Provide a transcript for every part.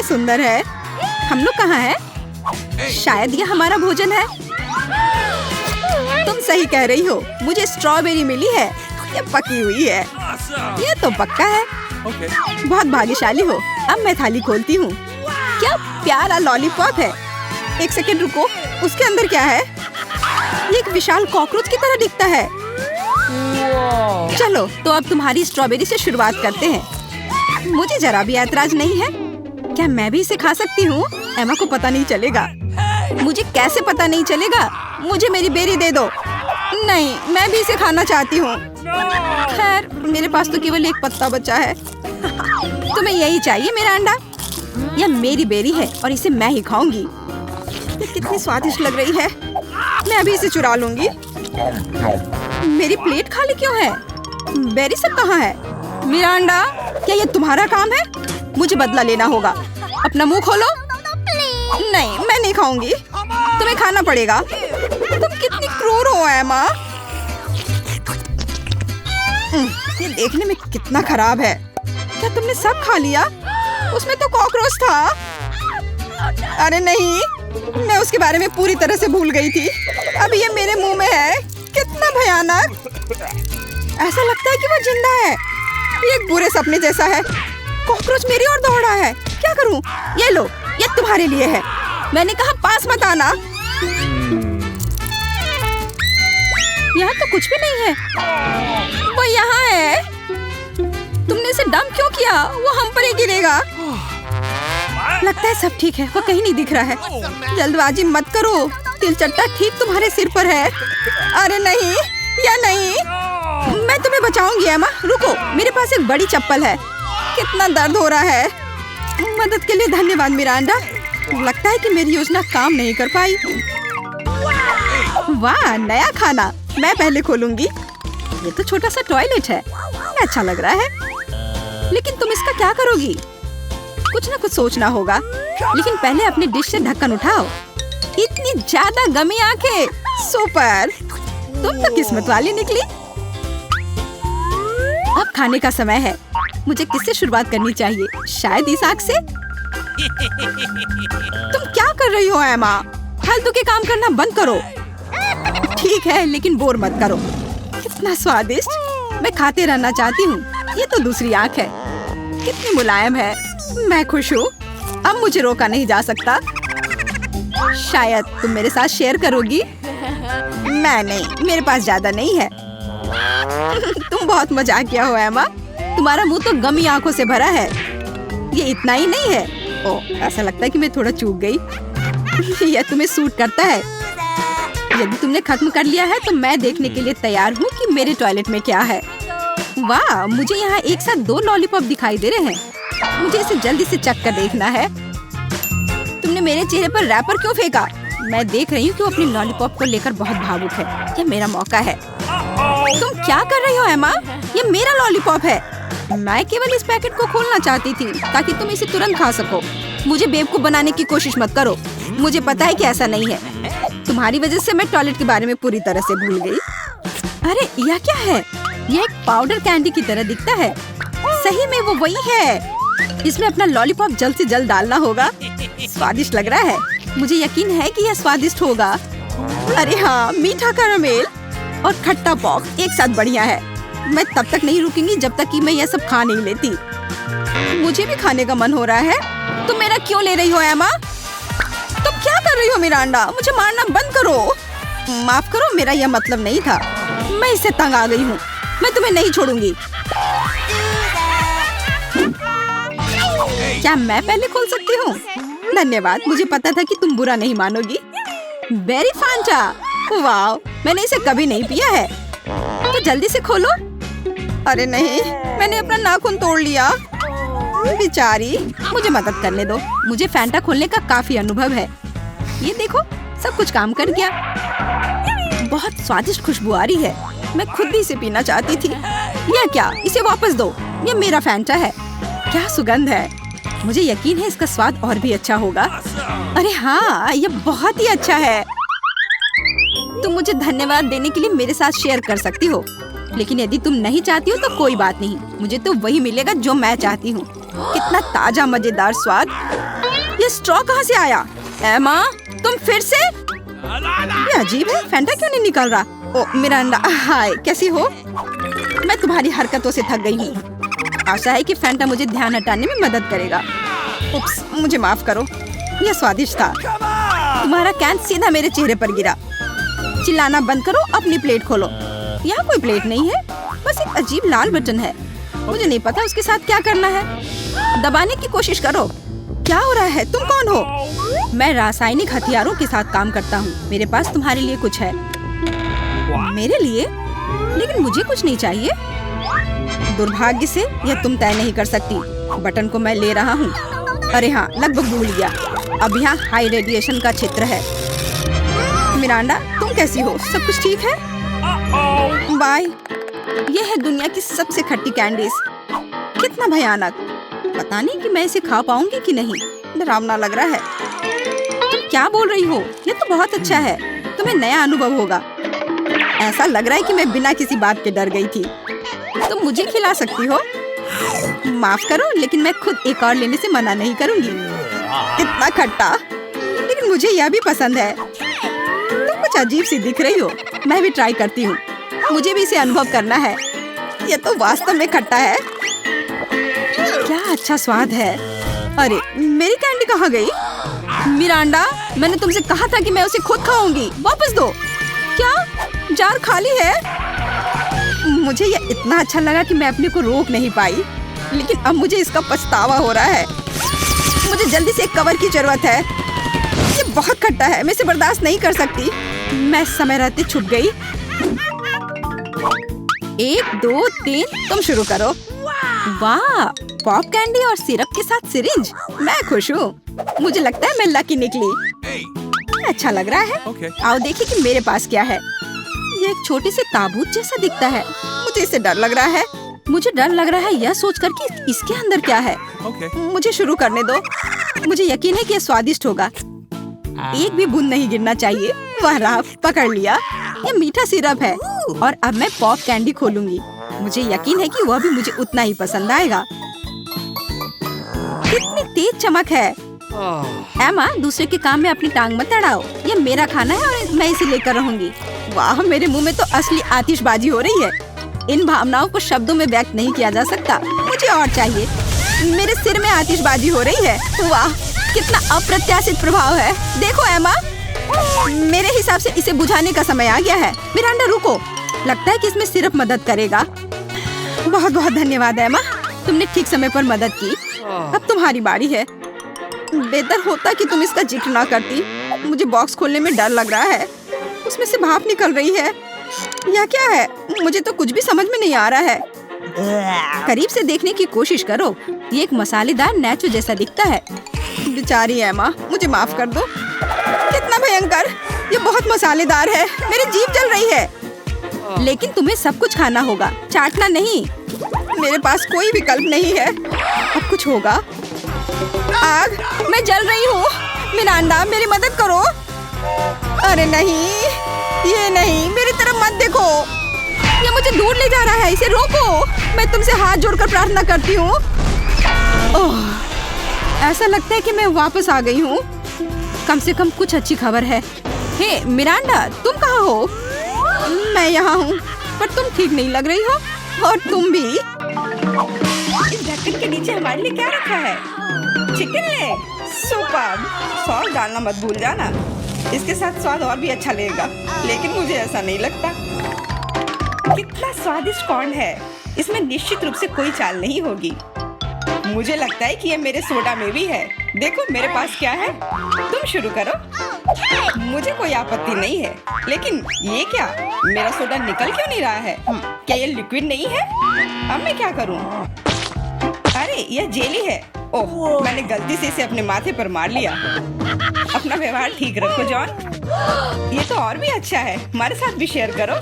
सुंदर है। हम लोग कहाँ हैं? शायद ये हमारा भोजन है। तुम सही कह रही हो, मुझे स्ट्रॉबेरी मिली है। ये पकी हुई है। ये तो पक्का है। बहुत भाग्यशाली हो। अब मैं थाली खोलती हूँ। क्या प्यारा लॉलीपॉप है। एक सेकंड रुको, उसके अंदर क्या है? ये एक विशाल कॉकरोच की तरह दिखता है। चलो तो अब तुम्हारी स्ट्रॉबेरी से शुरुआत करते हैं। मुझे जरा भी ऐतराज नहीं है। क्या मैं भी इसे खा सकती हूँ? एमा को पता नहीं चलेगा। मुझे कैसे पता नहीं चलेगा? मुझे मेरी बेरी दे दो। नहीं, मैं भी इसे खाना चाहती हूँ। खैर, मेरे पास तो केवल एक पत्ता बचा है। तुम्हें यही चाहिए मेरा अंडा? यह मेरी बेरी है और इसे मैं ही खाऊंगी। ये कितनी स्वादिष्ट लग रही है। मैं अभी इसे चुरा लूंगी। मेरी प्लेट खाली क्यों है? बेरी सब कहाँ है? मेरा अंडा, क्या ये तुम्हारा काम है? मुझे बदला लेना होगा। अपना मुंह खोलो। नहीं, मैं नहीं खाऊंगी। तुम्हें खाना पड़ेगा। तुम कितनी क्रूर हो एमा। ये देखने में कितना खराब है। क्या तुमने सब खा लिया? उसमें तो कॉकरोच था। अरे नहीं, मैं उसके बारे में पूरी तरह से भूल गई थी। अब ये मेरे मुंह में है। कितना भयानक। ऐसा लगता है कि वो जिंदा है। ये एक बुरे सपने जैसा है। कॉकरोच मेरी ओर दौड़ा है। क्या करूं? ये लो, ये तुम्हारे लिए है। मैंने कहा पास मत आना। यहाँ तो कुछ भी नहीं है। वो यहाँ है। तुमने इसे डंप क्यों किया? वो हम पर ही गिरेगा। लगता है सब ठीक है। वो कहीं नहीं दिख रहा है। जल्दबाजी मत करो। तिलचट्टा ठीक तुम्हारे सिर पर है। अरे नहीं, या नहीं। मैं तुम्हें बचाऊंगी एमा। रुको, मेरे पास एक बड़ी चप्पल है। कितना दर्द हो रहा है। मदद के लिए धन्यवाद मिरांडा। लगता है कि मेरी योजना काम नहीं कर पाई। वाह, नया खाना। मैं पहले खोलूंगी। ये तो छोटा सा टॉयलेट है। अच्छा लग रहा है। लेकिन तुम इसका क्या करोगी? कुछ ना कुछ सोचना होगा। लेकिन पहले अपनी डिश से ढक्कन उठाओ। इतनी ज्यादा गमी आंखें। सुपर, तुम तो किस्मत वाली निकली। अब खाने का समय है। मुझे किससे शुरुआत करनी चाहिए? शायद इस आग से। तुम क्या कर रही हो एमा? फालतू के काम करना बंद करो। ठीक है, लेकिन बोर मत करो। कितना स्वादिष्ट। मैं खाते रहना चाहती हूँ। ये तो दूसरी आंख है। कितनी मुलायम है। मैं खुश हूँ। अब मुझे रोका नहीं जा सकता। शायद तुम मेरे साथ शेयर करोगी। मैं नहीं, मेरे पास ज्यादा नहीं है। तुम बहुत मजाकिया हो एमा। तुम्हारा मुंह तो गमी आंखों से भरा है। ये इतना ही नहीं है। ओह, ऐसा लगता है कि मैं थोड़ा चूक गई। यह तुम्हें सूट करता है। यदि तुमने खत्म कर लिया है तो मैं देखने के लिए तैयार हूँ कि मेरे टॉयलेट में क्या है। वाह, मुझे यहाँ एक साथ 2 लॉलीपॉप दिखाई दे रहे हैं। मुझे इसे जल्दी से चख कर देखना है। तुमने मेरे चेहरे पर रैपर क्यों फेंका? मैं देख रही हूँ कि वो अपनी लॉलीपॉप को लेकर बहुत भावुक है। यह मेरा मौका है। तुम क्या कर रही हो एमा? ये मेरा लॉलीपॉप है। मैं केवल इस पैकेट को खोलना चाहती थी ताकि तुम इसे तुरंत खा सको। मुझे बेवकूफ बनाने की कोशिश मत करो। मुझे पता है कि ऐसा नहीं है। तुम्हारी वजह से मैं टॉयलेट के बारे में पूरी तरह से भूल गई। अरे यह क्या है? यह एक पाउडर कैंडी की तरह दिखता है। सही में वो वही है। इसमें अपना लॉलीपॉप जल्द से जल्द डालना होगा। स्वादिष्ट लग रहा है। मुझे यकीन है कि यह स्वादिष्ट होगा। अरे हाँ, मीठा कैरामेल और खट्टा पॉप एक साथ बढ़िया है। मैं तब तक नहीं रुकूंगी जब तक कि मैं यह सब खा नहीं लेती। मुझे भी खाने का मन हो रहा है। तुम मेरा क्यों ले रही हो एमा? तुम क्या कर रही हो मिरांडा? मुझे मारना बंद करो। माफ करो, मेरा यह मतलब नहीं था। मैं इससे तंग आ गई हूँ। मैं तुम्हें नहीं छोड़ूंगी। क्या मैं पहले खोल सकती हूँ? धन्यवाद। मुझे पता था कि तुम बुरा नहीं मानोगी। बेरी फांटा। वाह, मैंने इसे कभी नहीं पिया है। तो जल्दी से खोलो। अरे नहीं, मैंने अपना नाखून तोड़ लिया। बेचारी, मुझे मदद करने दो। मुझे फैंटा खोलने का काफी अनुभव है। ये देखो, सब कुछ काम कर गया। बहुत स्वादिष्ट खुशबू आ रही है। मैं खुद भी इसे पीना चाहती थी। यह क्या? इसे वापस दो। ये मेरा फैंटा है। क्या सुगंध है। मुझे यकीन है इसका स्वाद और भी अच्छा होगा। अरे हाँ, ये बहुत ही अच्छा है। तुम मुझे धन्यवाद देने के लिए मेरे साथ शेयर कर सकती हो। लेकिन यदि तुम नहीं चाहती हो तो कोई बात नहीं। मुझे तो वही मिलेगा जो मैं चाहती हूँ। कितना ताजा मजेदार स्वाद। ये स्ट्रॉ कहाँ से आया? एमा, तुम फिर से? ये अजीब है, फैंटा क्यों नहीं निकल रहा? ओ मिरांडा, हाय, कैसी हो? मैं तुम्हारी हरकतों से थक गई हूँ। आशा है कि फैंटा मुझे ध्यान हटाने में मदद करेगा। उप्स, मुझे माफ करो। यह स्वादिष्ट था। तुम्हारा कैन सीधा मेरे चेहरे पर गिरा। चिल्लाना बंद करो, अपनी प्लेट खोलो। यहाँ कोई प्लेट नहीं है, बस एक अजीब लाल बटन है। मुझे नहीं पता उसके साथ क्या करना है। दबाने की कोशिश करो। क्या हो रहा है? तुम कौन हो? मैं रासायनिक हथियारों के साथ काम करता हूँ। मेरे पास तुम्हारे लिए कुछ है। मेरे लिए? लेकिन मुझे कुछ नहीं चाहिए। दुर्भाग्य से यह तुम तय नहीं कर सकती। बटन को मैं ले रहा हूँ। अरे हाँ, लगभग भूल गया। अब यहाँ हाई रेडिएशन का क्षेत्र है। मिरांडा, तुम कैसी हो? सब कुछ ठीक है? बाय। यह है दुनिया की सबसे खट्टी कैंडीज। कितना भयानक। पता नहीं कि मैं इसे खा पाऊंगी कि नहीं। डरावना लग रहा है। तुम क्या बोल रही हो? ये तो बहुत अच्छा है। तुम्हें नया अनुभव होगा। ऐसा लग रहा है कि मैं बिना किसी बात के डर गई थी। तुम मुझे खिला सकती हो। माफ करो, लेकिन मैं खुद एक और लेने से मना नहीं करूंगी। कितना खट्टा, लेकिन मुझे यह भी पसंद है। तुम कुछ अजीब सी दिख रही हो। मैं भी ट्राई करती हूँ। मुझे भी इसे अनुभव करना है। यह तो वास्तव में खट्टा है। क्या अच्छा स्वाद है। अरे, मेरी कैंडी कहाँ गई? मिरांडा, मैंने तुमसे कहा था कि मैं उसे खुद खाऊंगी। वापस दो। क्या जार खाली है? मुझे यह इतना अच्छा लगा कि मैं अपने को रोक नहीं पाई, लेकिन अब मुझे इसका पछतावा हो रहा है। मुझे जल्दी से एक कवर की जरूरत है। ये बहुत खट्टा है, मैं इसे बर्दाश्त नहीं कर सकती। मैं समय रहते छुप गई। 1 2 3, तुम शुरू करो। वाह, पॉप कैंडी और सिरप के साथ सिरिंज। मैं खुश हूँ। मुझे लगता है मैं लकी निकली। अच्छा लग रहा है। आओ देखिए कि मेरे पास क्या है। ये एक छोटे से ताबूत जैसा दिखता है। मुझे इससे डर लग रहा है। मुझे डर लग रहा है यह सोचकर कि इसके अंदर क्या है। मुझे शुरू करने दो। मुझे यकीन है कि यह स्वादिष्ट होगा। एक भी बूंद नहीं गिरना चाहिए। वाह रहा, पकड़ लिया। यह मीठा सिरप है और अब मैं पॉप कैंडी खोलूंगी। मुझे यकीन है कि वह भी मुझे उतना ही पसंद आएगा। कितनी तेज चमक है। एमा, दूसरे के काम में अपनी टांग मत अड़ाओ। यह मेरा खाना है और मैं इसे लेकर रहूंगी। वाह, मेरे मुंह में तो असली आतिशबाजी हो रही है। इन भावनाओं को शब्दों में व्यक्त नहीं किया जा सकता। मुझे और चाहिए। मेरे सिर में आतिशबाजी हो रही है। वाह, कितना अप्रत्याशित प्रभाव है। देखो एमा, मेरे हिसाब से इसे बुझाने का समय आ गया है। मिरांडा, रुको। लगता है कि इसमें सिर्फ मदद करेगा। बहुत बहुत धन्यवाद एमा, तुमने ठीक समय पर मदद की। अब तुम्हारी बारी है। बेहतर होता कि तुम इसका जिक्र ना करती। मुझे बॉक्स खोलने में डर लग रहा है। उसमें से भाप निकल रही है। यह क्या है? मुझे तो कुछ भी समझ में नहीं आ रहा है। करीब से देखने की कोशिश करो। ये एक मसालेदार नैचो जैसा दिखता है। बेचारी एमा, मुझे माफ कर दो। कितना भयंकर। ये बहुत मसालेदार है। मेरी जीभ जल रही है। लेकिन तुम्हें सब कुछ खाना होगा, चाटना नहीं। मेरे पास कोई विकल्प नहीं है। अब कुछ होगा। आग, मैं जल रही हूँ। मिरांडा, मेरी मदद करो। अरे नहीं, ये नहीं, मेरी तरफ मत देखो। ये मुझे दूर ले जा रहा है। इसे रोको। मैं तुमसे हाथ जोड़कर प्रार्थना करती हूँ। ऐसा लगता है कि मैं वापस आ गई हूँ। कम से कम कुछ अच्छी खबर है। हे मिरांडा, तुम कहाँ हो? मैं यहाँ हूँ, पर तुम ठीक नहीं लग रही हो। और तुम भी। इस ढक्कन के नीचे हमारे लिए क्या रखा है? Chicken leg. सुपर्ब। सॉस डालना मत भूल जाना। इसके साथ स्वाद और भी अच्छा लगेगा, लेकिन मुझे ऐसा नहीं लगता। कितना स्वादिष्ट कॉर्न है। इसमें निश्चित रूप से कोई चाल नहीं होगी। मुझे लगता है कि ये मेरे सोडा में भी है। देखो मेरे पास क्या है। तुम शुरू करो। मुझे कोई आपत्ति नहीं है, लेकिन ये क्या? मेरा सोडा निकल क्यों नहीं रहा है? क्या ये लिक्विड नहीं है? अब मैं क्या करूं? अरे यह जेली है। ओह, मैंने गलती से इसे अपने माथे पर मार लिया। अपना व्यवहार ठीक रखो जॉन। ये तो और भी अच्छा है। हमारे साथ भी शेयर करो।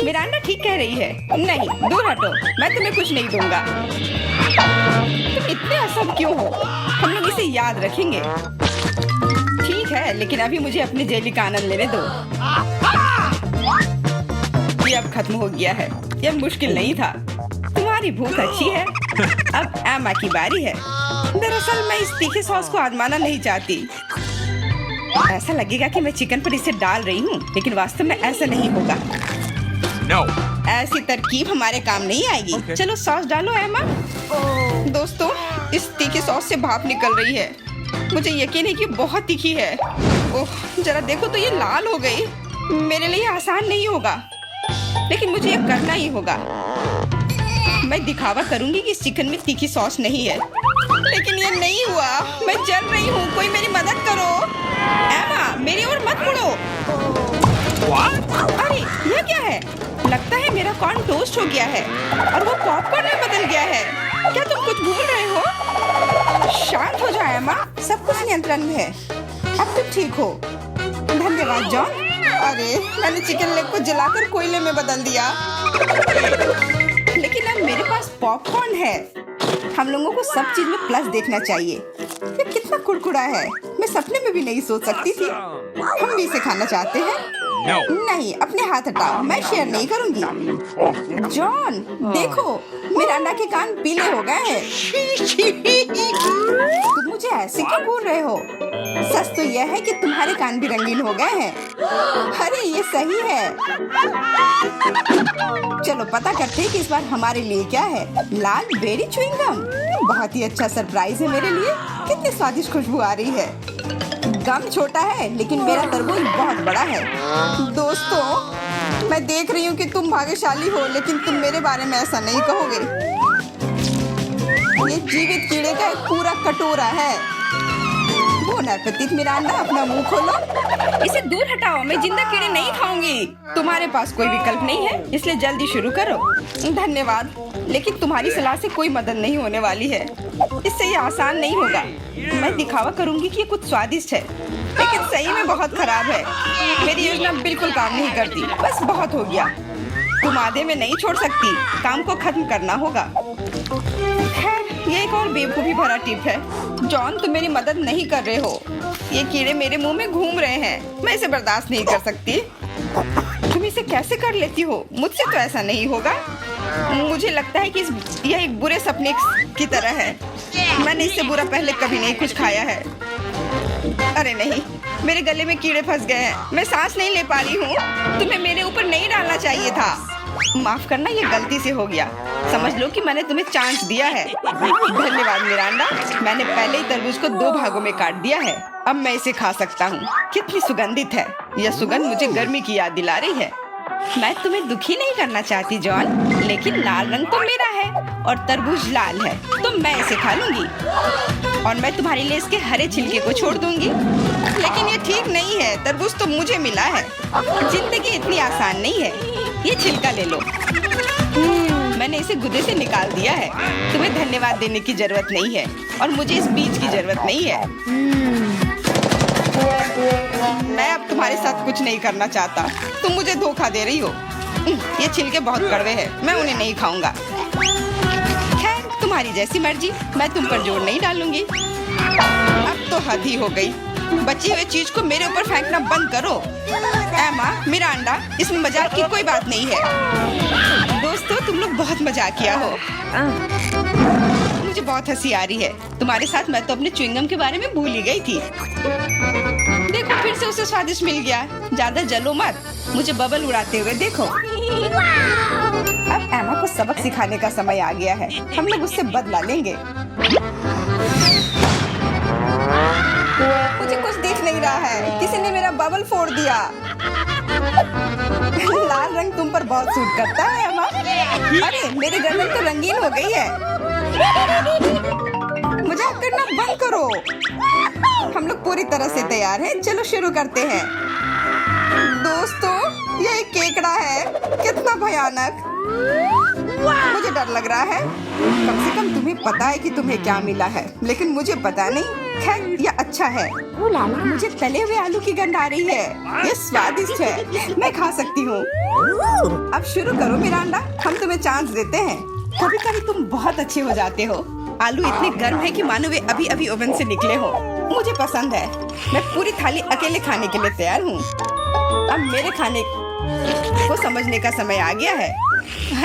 मिरांडा ठीक कह रही है। नहीं, दूर हटो। मैं तुम्हें कुछ नहीं दूंगा। तुम इतने असम क्यों हो? हम लोग इसे याद रखेंगे। ठीक है, लेकिन अभी मुझे अपने जेली का आनंद लेने दो। ये अब खत्म हो गया है। यह मुश्किल नहीं था। तुम्हारी भूख अच्छी है। अब एमा की बारी है। तुम क्या कर रही हो? मैं तो बस इसे खा रही हूँ। तुम इतने असम क्यों हो? हम लोग इसे याद रखेंगे। ठीक है, लेकिन अभी मुझे अपने जेली का आनंद लेने दो। ये अब खत्म हो गया है। यह मुश्किल नहीं था। तुम्हारी भूख अच्छी है। अब एमा की बारी है। दरअसल मैं इस तीखे सॉस को आजमाना नहीं चाहती। ऐसा लगेगा कि मैं चिकन पर इसे डाल रही हूँ, लेकिन वास्तव में ऐसा नहीं होगा। No. ऐसी तरकीब हमारे काम नहीं आएगी। Okay. चलो सॉस डालो एमा। दोस्तों, इस तीखी सॉस से भाप निकल रही है। मुझे यकीन है कि बहुत तीखी है। ओह, जरा देखो तो ये लाल हो गई। मेरे लिए आसान नहीं होगा, लेकिन मुझे ये करना ही होगा। मैं दिखावा करूंगी कि इस चिकन में तीखी सॉस नहीं है, लेकिन ये नहीं हुआ। मैं जल रही हूँ, कोई मेरी मदद करो। एमा, मेरी ओर मत मुड़ो। What? अरे, ये क्या है? लगता है मेरा कॉर्न टोस्ट हो गया है और वो पॉपकॉर्न में बदल गया है। क्या तुम कुछ भूल रहे हो? शांत हो जाओ एमा, सब कुछ नियंत्रण में है। अब तुम ठीक हो। धन्यवाद जॉन। अरे, मैंने चिकन लेग को जलाकर कोयले में बदल दिया। लेकिन अब मेरे पास पॉपकॉर्न है। हम लोगों को सब चीज में प्लस देखना चाहिए। ये कितना कुड़कुड़ा है, मैं सपने में भी नहीं सोच सकती थी। हम भी इसे खाना चाहते हैं। No. नहीं, अपने हाथ हटाओ, मैं शेयर नहीं करूंगी। जॉन, देखो, मिरांडा के कान पीले हो गए हैं। तुम मुझे ऐसे क्यों बोल रहे हो? सच तो यह है कि तुम्हारे कान भी रंगीन हो गए हैं। अरे, ये सही है। चलो पता करते हैं कि इस बार हमारे लिए क्या है। लाल बेरी च्युइंगम, बहुत ही अच्छा सरप्राइज है मेरे लिए। कितनी स्वादिष्ट खुशबू आ रही है। गम छोटा है, लेकिन मेरा तरबूज बहुत बड़ा है। दोस्तों, मैं देख रही हूँ कि तुम भाग्यशाली हो, लेकिन तुम मेरे बारे में ऐसा नहीं कहोगे। ये जीवित कीड़े का एक पूरा कटोरा है। बोन एपेटिट मिरांडा, अपना मुंह खोलो। इसे दूर हटाओ, मैं जिंदा कीड़े नहीं खाऊंगी। तुम्हारे पास कोई विकल्प नहीं है, इसलिए जल्दी शुरू करो। धन्यवाद, लेकिन तुम्हारी सलाह से कोई मदद नहीं होने वाली है। इससे ये आसान नहीं होगा। मैं दिखावा करूंगी कि ये कुछ स्वादिष्ट है, लेकिन सही में बहुत खराब है। मेरी योजना बिल्कुल काम नहीं करती। बस बहुत हो गया। तुम आधे में नहीं छोड़ सकती, काम को खत्म करना होगा। खैर, ये एक और बेवकूफी भरा टिप है। जॉन, तुम मेरी मदद नहीं कर रहे हो। ये कीड़े मेरे मुंह में घूम रहे हैं। मैं इसे बर्दाश्त नहीं कर सकती। तुम इसे कैसे कर लेती हो? मुझसे तो ऐसा नहीं होगा। मुझे लगता है कि यह एक बुरे सपने की तरह है। मैंने इससे बुरा पहले कभी नहीं कुछ खाया है। अरे नहीं, मेरे गले में कीड़े फंस गए हैं। मैं सांस नहीं ले पा रही हूँ। तुम्हें मेरे ऊपर नहीं डालना चाहिए था। माफ करना, ये गलती से हो गया। समझ लो कि मैंने तुम्हें चांस दिया है। धन्यवाद मिरांडा, मैंने पहले ही तरबूज को 2 भागों में काट दिया है। अब मैं इसे खा सकता हूँ। कितनी सुगंधित है। यह सुगंध मुझे गर्मी की याद दिला रही है। मैं तुम्हें दुखी नहीं करना चाहती जॉन, लेकिन लाल रंग तो मेरा है और तरबूज लाल है, तो मैं इसे खा लूंगी और मैं तुम्हारे लिए इसके हरे छिलके को छोड़ दूंगी। लेकिन ये ठीक नहीं है, तरबूज तो मुझे मिला है। जिंदगी इतनी आसान नहीं है। ये छिलका ले लो। मैंने इसे गुदे से निकाल दिया है। तुम्हें धन्यवाद देने की जरूरत नहीं है और मुझे इस बीज की जरूरत नहीं है। मैं अब तुम्हारे साथ कुछ नहीं करना चाहता। तुम मुझे धोखा दे रही हो। ये छिलके बहुत कड़वे हैं, मैं उन्हें नहीं खाऊंगा। खैर, तुम्हारी जैसी मर्जी, मैं तुम पर जोर नहीं डालूंगी। अब तो हद ही हो गई। बची हुई चीज को मेरे ऊपर फेंकना बंद करो। एमा, मिरांडा, इसमें मजाक की कोई बात नहीं है। दोस्तों, तुम लोग बहुत मजाक किया हो। मुझे बहुत हंसी आ रही है। तुम्हारे साथ मैं तो अपने च्युइंगम के बारे में भूल ही गई थी। देखो, फिर से उसे स्वादिष्ट मिल गया। ज्यादा जलो मत, मुझे बबल उड़ाते हुए देखो। अब एमा को सबक सिखाने का समय आ गया है। हम लोग उससे बदला लेंगे। मुझे कुछ दिख नहीं रहा है। किसी ने मेरा बबल फोड़ दिया। लाल रंग तुम पर बहुत सूट करता है एमा। अरे, मेरी गर्दन तो रंगीन हो गई है। मजाक करना बंद करो। हम लोग पूरी तरह से तैयार हैं। चलो शुरू करते हैं। दोस्तों, यह एक केकड़ा है। कितना भयानक। मुझे डर लग रहा है। कम से कम तुम्हें पता है कि तुम्हें क्या मिला है, लेकिन मुझे पता नहीं। खैर, यह अच्छा है। मुझे तले हुए आलू की गंध आ रही है। यह स्वादिष्ट है, मैं खा सकती हूँ। अब शुरू करो मिरांडा, हम तुम्हें चांस देते हैं। कभी कभी तुम बहुत अच्छे हो जाते हो। आलू इतने गर्म है कि मानो वे अभी अभी ओवन से निकले हो। मुझे पसंद है। मैं पूरी थाली अकेले खाने के लिए तैयार हूँ। अब मेरे खाने को समझने का समय आ गया है।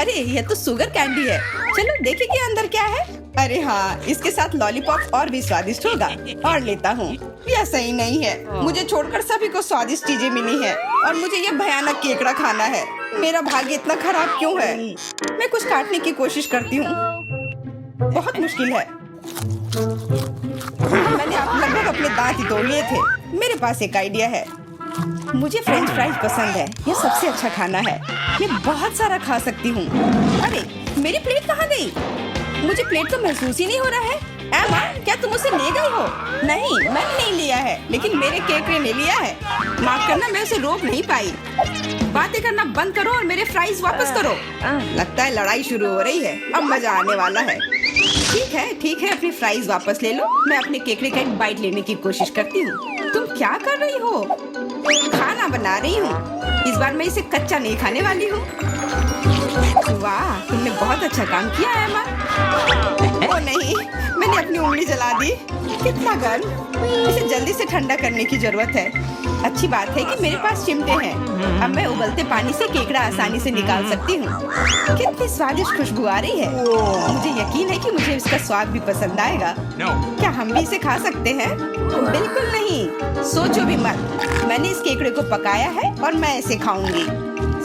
अरे ये तो शुगर कैंडी है। चलो देखें कि अंदर क्या है। अरे हाँ, इसके साथ लॉलीपॉप और भी स्वादिष्ट होगा। और लेता हूँ। यह सही नहीं है। मुझे छोड़कर सभी को स्वादिष्ट चीजें मिली है और मुझे ये भयानक केकड़ा खाना है। मेरा भाग्य इतना खराब क्यों है? मैं कुछ काटने की कोशिश करती हूँ। बहुत मुश्किल है। मैंने लगभग अपने दांत ही तोड़ लिए थे। मेरे पास एक आइडिया है। मुझे फ्रेंच फ्राइज पसंद है। ये सबसे अच्छा खाना है। मैं बहुत सारा खा सकती हूँ। अरे मेरी प्लेट कहाँ गई? मुझे प्लेट तो महसूस ही नहीं हो रहा है। एमा, क्या तुम उसे ले गई हो? नहीं, मैंने नहीं लिया है, लेकिन मेरे केकड़े ने लिया है। माफ करना, मैं उसे रोक नहीं पाई। बातें करना बंद करो और मेरे फ्राइज वापस करो। लगता है लड़ाई शुरू हो रही है। अब मजा आने वाला है। ठीक है, अपनी फ्राइज वापस ले लो। मैं अपने केकड़े का एक बाइट लेने की कोशिश करती हूँ। तुम क्या कर रही हो? खाना बना रही हूँ। इस बार मैं इसे कच्चा नहीं खाने वाली हूँ। वाह, तुमने बहुत अच्छा काम किया है एमा। ओ नहीं, मैंने अपनी उंगली जला दी। कितना गर्म। इसे जल्दी से ठंडा करने की जरूरत है। अच्छी बात है कि मेरे पास चिमटे हैं। अब मैं उबलते पानी से केकड़ा आसानी से निकाल सकती हूँ। कितनी स्वादिष्ट खुशबू आ रही है। मुझे यकीन है कि मुझे इसका स्वाद भी पसंद आएगा। क्या हम भी इसे खा सकते हैं? बिल्कुल नहीं, सोचो भी मत। मैंने इस केकड़े को पकाया है और मैं इसे खाऊंगी।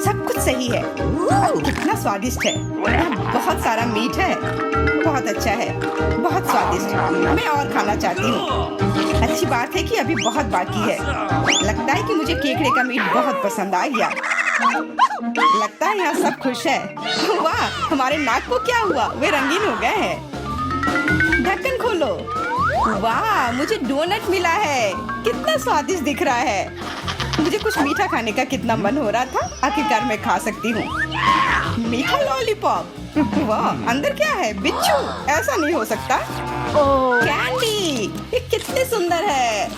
सब कुछ सही है। कितना स्वादिष्ट है। बहुत सारा मीठ है। बहुत अच्छा है, बहुत स्वादिष्ट। मैं और खाना चाहती हूँ। अच्छी बात है कि अभी बहुत बाकी है। लगता है कि मुझे केकड़े का मीट बहुत पसंद आ गया। लगता है यहाँ सब खुश है। वाह, हमारे नाक को क्या हुआ? वे रंगीन हो गए हैं। ढक्कन खोलो। वाह, मुझे डोनट मिला है। कितना स्वादिष्ट दिख रहा है। मुझे कुछ मीठा खाने का कितना मन हो रहा था। आखिरकार मैं खा सकती हूँ। मीठा लॉलीपॉप। वाह, अंदर क्या है? बिच्छू? ऐसा नहीं हो सकता। कैंडी, ये कितने सुंदर है।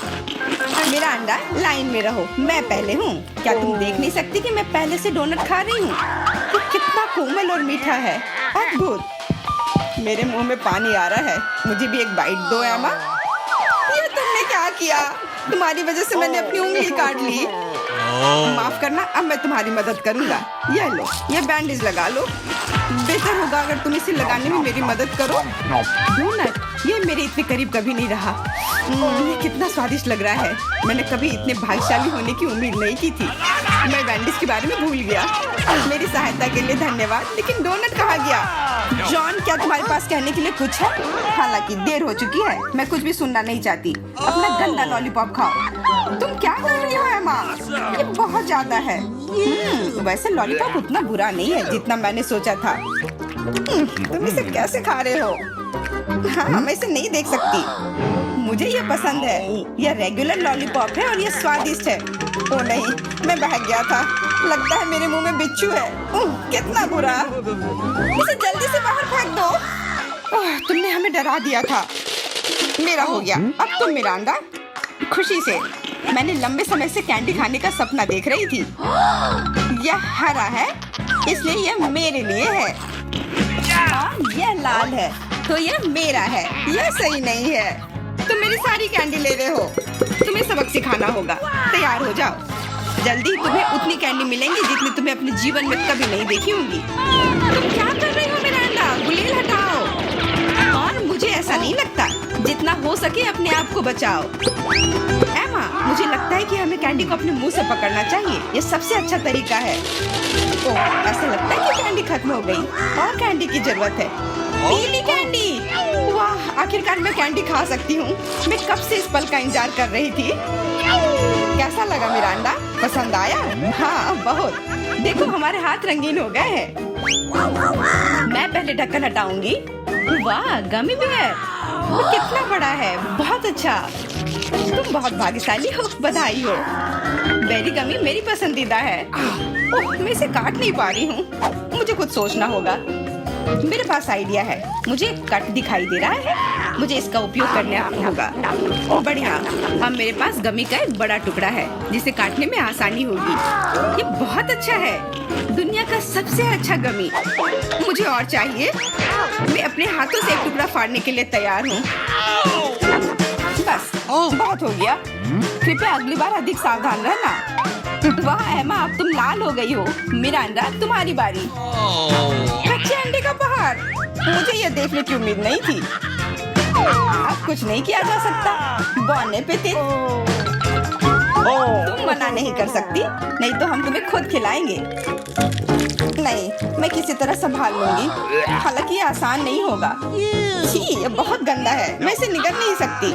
मेरा अंडा, लाइन में रहो। मैं पहले हूँ। क्या तुम देख नहीं सकती कि मैं पहले से डोनट खा रही हूँ? ये कितना कोमल और मीठा है। अद्भुत। मेरे मुंह में पानी आ रहा है। मुझे भी एक बाइट दो एमा। ये तुमने क्या किया? तुम्हारी वजह से मैंने अपनी उंगली काट ली। माफ करना, अब मैं तुम्हारी मदद करूंगा। ये लो, ये बैंडेज लगा लो। बेहतर होगा अगर तुम इसे लगाने में मेरी मदद करो। डोनट, ये मेरे इतने करीब कभी नहीं रहा। ये कितना स्वादिष्ट लग रहा है। मैंने कभी इतने भाग्यशाली होने की उम्मीद नहीं की थी। मैं बैंडेज के बारे में भूल गया। मेरी सहायता के लिए धन्यवाद। लेकिन डोनट कहाँ गया? जॉन, क्या तुम्हारे पास कहने के लिए कुछ है? हालांकि देर हो चुकी है। मैं कुछ भी सुनना नहीं चाहती। अपना गंदा लॉलीपॉप खाओ। तुम क्या कर रही हो एमा? ये बहुत ज्यादा है। वैसे लॉलीपॉप उतना बुरा नहीं है जितना मैंने सोचा था। तुम इसे कैसे खा रहे हो? हाँ, मैं इसे नहीं देख सकती। मुझे ये पसंद है। यह रेगुलर लॉलीपॉप है और ये स्वादिष्ट है। ओ नहीं, मैं बहक गया था। लगता है मेरे मुंह में बिच्छू है। कितना बुरा। इसे जल्दी से बाहर फेंक दो। तुमने हमें डरा दिया था। मेरा हो गया। अब तुम मिरांडा। खुशी से। मैंने लंबे समय से कैंडी खाने का सपना देख रही थी। यह हरा है, इसलिए यह मेरे लिए है। यह लाल है, तो यह मेरा है। यह सही नहीं है। तुम मेरी सारी कैंडी ले रहे हो। तुम्हें सबक सिखाना होगा। तैयार हो जाओ। जल्दी तुम्हें उतनी कैंडी मिलेंगी जितनी तुम्हें अपने जीवन में कभी नहीं देखी होंगी। तुम क्या कर रही हो मिरांडा? गुलेल हटाओ। और मुझे ऐसा नहीं लगता। जितना हो सके अपने आप को बचाओ। एमा, मुझे लगता है कि हमें कैंडी को अपने मुंह से पकड़ना चाहिए। ये सबसे अच्छा तरीका है। ओह, ऐसा लगता है कि कैंडी खत्म हो गई। और कैंडी की जरूरत है। पीली कैंडी। वाह, आखिरकार मैं कैंडी खा सकती हूँ। मैं कब से इस पल का इंतजार कर रही थी। कैसा लगा मिरांडा? पसंद आया? हाँ, बहुत। देखो, हमारे हाथ रंगीन हो गए हैं। मैं पहले ढक्कन हटाऊंगी। वाह, गमी भी है। वो कितना बड़ा है। बहुत अच्छा। तुम बहुत भाग्यशाली हो। बधाई हो। बेरी गमी मेरी पसंदीदा है। ओह, मैं इसे काट नहीं पा रही हूँ। मुझे कुछ सोचना होगा। मेरे पास आइडिया है। मुझे कट दिखाई दे रहा है। मुझे इसका उपयोग करना होगा। बढ़िया। अब मेरे पास गमी का एक बड़ा टुकड़ा है जिसे काटने में आसानी होगी। ये बहुत अच्छा है। दुनिया का सबसे अच्छा गमी। मुझे और चाहिए। मैं अपने हाथों से एक टुकड़ा फाड़ने के लिए तैयार हूँ। बस, बहुत हो गया। कृपया अगली बार अधिक सावधान रहना। वाह एमा, अब तुम लाल हो गई हो। मिरांडा, तुम्हारी बारी। कच्चे अंडे का पहाड़, मुझे ये देखने की उम्मीद नहीं थी। अब कुछ नहीं किया जा सकता। बौने पे तुम मना नहीं कर सकती, नहीं तो हम तुम्हें खुद खिलाएंगे। नहीं, मैं किसी तरह संभाल लूंगी। हालांकि ये आसान नहीं होगा। छी, ये बहुत गंदा है, मैं इसे निगल नहीं सकती।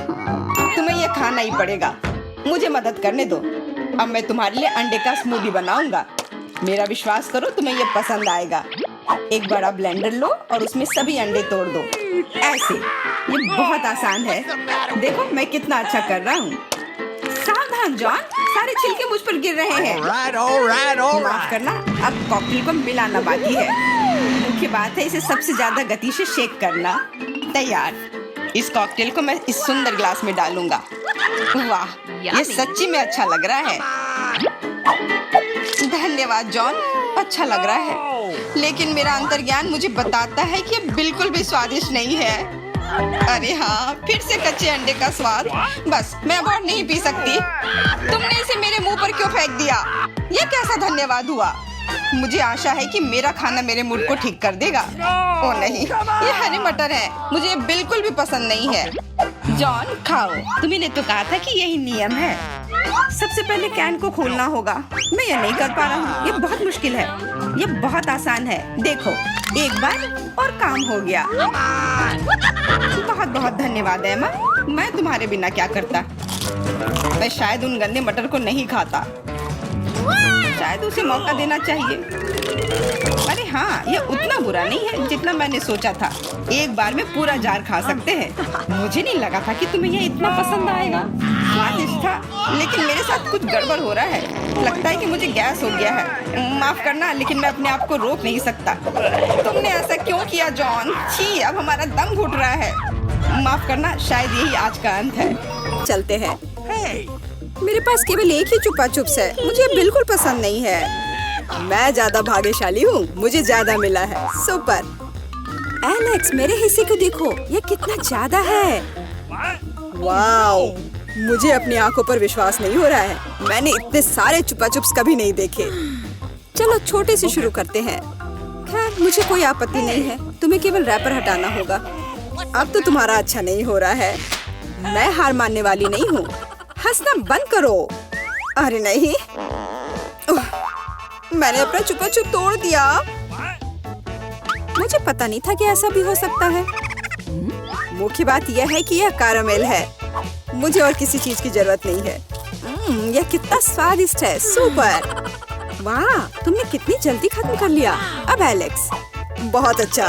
तुम्हें ये खाना ही पड़ेगा। मुझे मदद करने दो। अब मैं तुम्हारे लिए अंडे का स्मूदी बनाऊंगा। मेरा विश्वास करो, तुम्हें ये पसंद आएगा। एक बड़ा ब्लेंडर लो और उसमें सभी अंडे तोड़ दो। ऐसे, ये बहुत आसान है। देखो मैं कितना अच्छा कर रहा हूँ। सावधान जॉन, सारे छिलके मुझ पर गिर रहे हैं। माफ करना, अब कॉकटेल को मिलाना बाकी है। मुख्य बात है इसे सबसे ज्यादा गति से शेक करना। तैयार। इस कॉकटेल को मैं इस सुंदर ग्लास में डालूंगा। वाह, ये सच्ची में अच्छा लग रहा है। धन्यवाद जॉन, अच्छा लग रहा है। लेकिन मेरा अंतर्ज्ञान मुझे बताता है कि ये बिल्कुल भी स्वादिष्ट नहीं है। अरे हाँ, फिर से कच्चे अंडे का स्वाद। बस, मैं अब और नहीं पी सकती। तुमने इसे मेरे मुंह पर क्यों फेंक दिया? ये कैसा धन्यवाद हुआ? मुझे आशा है कि मेरा खाना मेरे मूड को ठीक कर देगा। ओ नहीं, ये हरे मटर है, मुझे बिल्कुल भी पसंद नहीं है। जॉन, खाओ। तुमने तो कहा था कि यही नियम है। सबसे पहले कैन को खोलना होगा। मैं ये नहीं कर पा रहा हूँ। ये बहुत मुश्किल है। ये बहुत आसान है। देखो, एक बार और काम हो गया। बहुत बहुत धन्यवाद एमा। मैं तुम्हारे बिना क्या करता। मैं शायद उन गंदे मटर को नहीं खाता। शायद उसे मौका देना चाहिए। अरे हाँ, ये उतना बुरा नहीं है जितना मैंने सोचा था। एक बार में पूरा जार खा सकते हैं। मुझे नहीं लगा था कि तुम्हें ये इतना पसंद आएगा। स्वादिष्ट था, लेकिन मेरे साथ कुछ गड़बड़ हो रहा है। लगता है कि मुझे गैस हो गया है। माफ करना, लेकिन मैं अपने आप को रोक नहीं सकता। तुमने ऐसा क्यों किया जॉन? छी, अब हमारा दम घुट रहा है। माफ करना, शायद यही आज का अंत है। चलते हैं। मेरे पास केवल एक ही चुपा चुप्स है। मुझे बिल्कुल पसंद नहीं है। मैं ज्यादा भाग्यशाली हूँ, मुझे ज्यादा मिला है। सुपर। एलेक्स, मेरे हिस्से को देखो, ये कितना ज्यादा है। वाओ, मुझे अपनी आंखों पर विश्वास नहीं हो रहा है। मैंने इतने सारे चुपा चुप्स कभी नहीं देखे। चलो छोटे से शुरू करते हैं। खैर, मुझे कोई आपत्ति नहीं है। तुम्हें केवल रैपर हटाना होगा। अब तो तुम्हारा अच्छा नहीं हो रहा है। मैं हार मानने वाली नहीं हूँ। हंसना बंद करो। अरे नहीं, मैंने अपना चुपा चुप तोड़ दिया। मुझे पता नहीं था कि ऐसा भी हो सकता है। मुख्य बात यह है कि यह कैरामेल है। मुझे और किसी चीज की जरूरत नहीं है। यह कितना स्वादिष्ट है। सुपर। वाह, तुमने कितनी जल्दी खत्म कर लिया। अब एलेक्स, बहुत अच्छा।